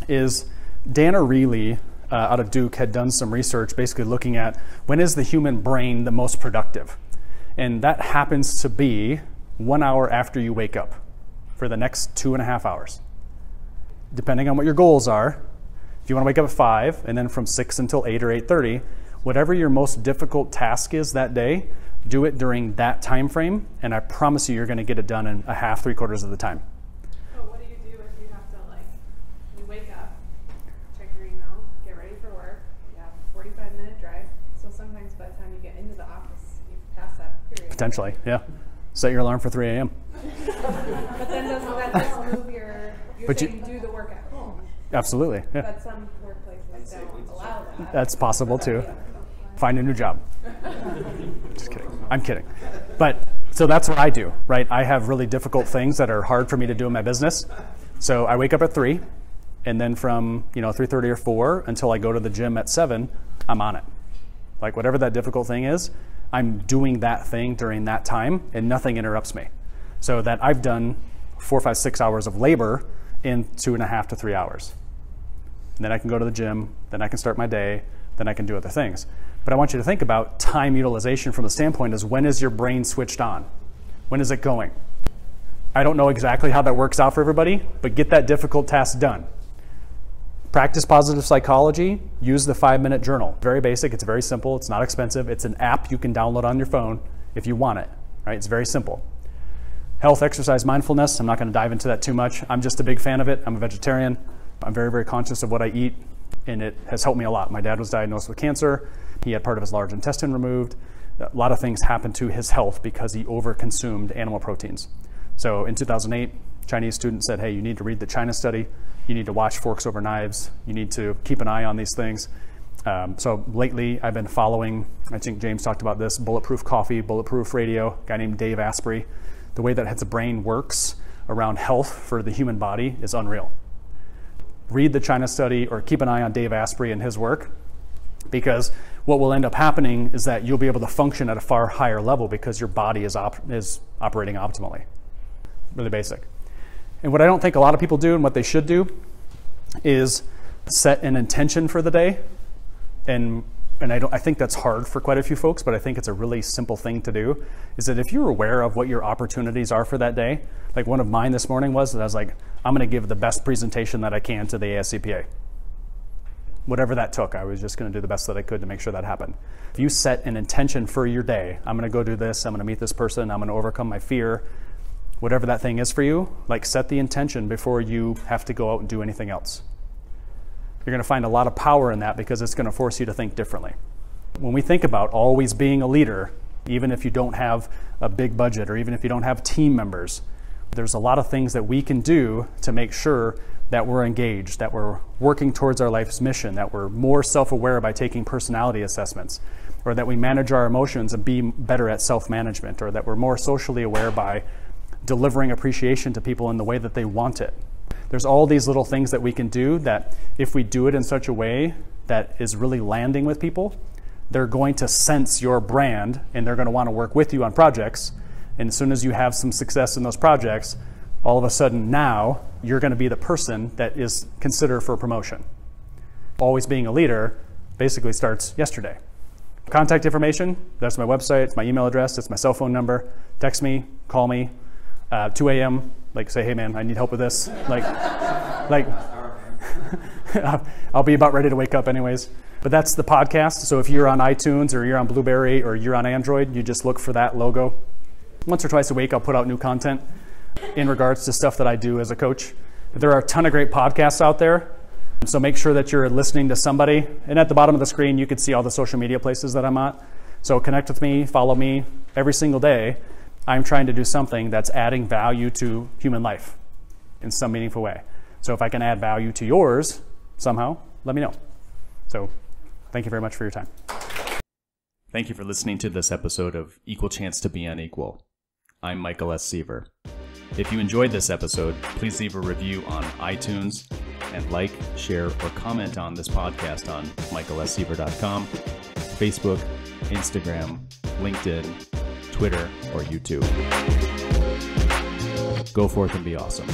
is Dana Reilly out of Duke had done some research basically looking at when is the human brain the most productive. And that happens to be 1 hour after you wake up for the next 2.5 hours. Depending on what your goals are, if you want to wake up at 5 and then from 6 until 8 or 8:30, whatever your most difficult task is that day, do it during that time frame, and I promise you're going to get it done in a half, 3/4 of the time. But what do you do if you have to, you wake up, check your email, get ready for work, you have a 45-minute drive, so sometimes by the time you get into the office, you've passed that period. Potentially, yeah. Set your alarm for 3 a.m. But then doesn't that just move you're saying do the work at home? Absolutely, yeah. But some workplaces don't allow that. That's possible too. Find a new job. Just kidding. I'm kidding. But so that's what I do, right? I have really difficult things that are hard for me to do in my business. So I wake up at 3, and then from 3:30 or 4 until I go to the gym at 7, I'm on it. Like, whatever that difficult thing is, I'm doing that thing during that time, and nothing interrupts me. So that I've done 4, 5, 6 hours of labor in 2.5 to 3 hours. And then I can go to the gym, then I can start my day, then I can do other things. But I want you to think about time utilization from the standpoint is, when is your brain switched on? When is it going? I don't know exactly how that works out for everybody, but get that difficult task done. Practice positive psychology, use the 5-minute journal. Very basic, it's very simple, it's not expensive. It's an app you can download on your phone if you want it, right? It's very simple. Health, exercise, mindfulness, I'm not going to dive into that too much. I'm just a big fan of it. I'm a vegetarian. I'm very, very conscious of what I eat, and it has helped me a lot. My dad was diagnosed with cancer. He had part of his large intestine removed. A lot of things happened to his health because he overconsumed animal proteins. So in 2008, Chinese students said, hey, you need to read the China study. You need to watch Forks Over Knives. You need to keep an eye on these things. So lately, I've been following, I think James talked about this, Bulletproof Coffee, Bulletproof Radio, a guy named Dave Asprey. The way that his brain works around health for the human body is unreal. Read the China study or keep an eye on Dave Asprey and his work, because what will end up happening is that you'll be able to function at a far higher level because your body is operating optimally. Really basic. And what I don't think a lot of people do, and what they should do, is set an intention for the day. And I think that's hard for quite a few folks, but I think it's a really simple thing to do, is that if you're aware of what your opportunities are for that day, like one of mine this morning was that I was like, I'm going to give the best presentation that I can to the ASCPA. Whatever that took, I was just going to do the best that I could to make sure that happened. If you set an intention for your day, I'm going to go do this, I'm going to meet this person, I'm going to overcome my fear, whatever that thing is for you, like, set the intention before you have to go out and do anything else. You're going to find a lot of power in that because it's going to force you to think differently. When we think about always being a leader, even if you don't have a big budget or even if you don't have team members, there's a lot of things that we can do to make sure that we're engaged, that we're working towards our life's mission, that we're more self-aware by taking personality assessments, or that we manage our emotions and be better at self-management, or that we're more socially aware by delivering appreciation to people in the way that they want it. There's all these little things that we can do that if we do it in such a way that is really landing with people, they're going to sense your brand and they're going to want to work with you on projects. And as soon as you have some success in those projects, all of a sudden now you're going to be the person that is considered for promotion. Always being a leader basically starts yesterday. Contact information, that's my website, it's my email address, it's my cell phone number. Text me, call me, 2 a.m., like say, hey man, I need help with this. Like I'll be about ready to wake up anyways. But that's the podcast. So if you're on iTunes or you're on Blueberry or you're on Android, you just look for that logo. Once or twice a week, I'll put out new content in regards to stuff that I do as a coach. There are a ton of great podcasts out there. So make sure that you're listening to somebody. And at the bottom of the screen, you can see all the social media places that I'm at. So connect with me, follow me every single day. I'm trying to do something that's adding value to human life in some meaningful way. So if I can add value to yours somehow, let me know. So thank you very much for your time. Thank you for listening to this episode of Equal Chance to Be Unequal. I'm Michael S. Seaver. If you enjoyed this episode, please leave a review on iTunes and like, share, or comment on this podcast on michaelsseaver.com, Facebook, Instagram, LinkedIn, Twitter, or YouTube. Go forth and be awesome.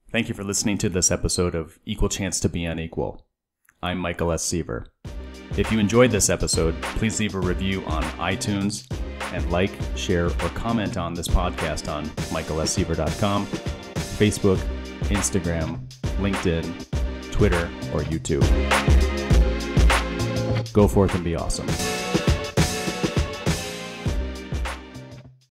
Thank you for listening to this episode of Equal Chance to Be Unequal. I'm Michael S. Seaver. If you enjoyed this episode, please leave a review on iTunes and like, share, or comment on this podcast on michaelseaver.com, Facebook, Instagram, LinkedIn, Twitter, or YouTube. Go forth and be awesome.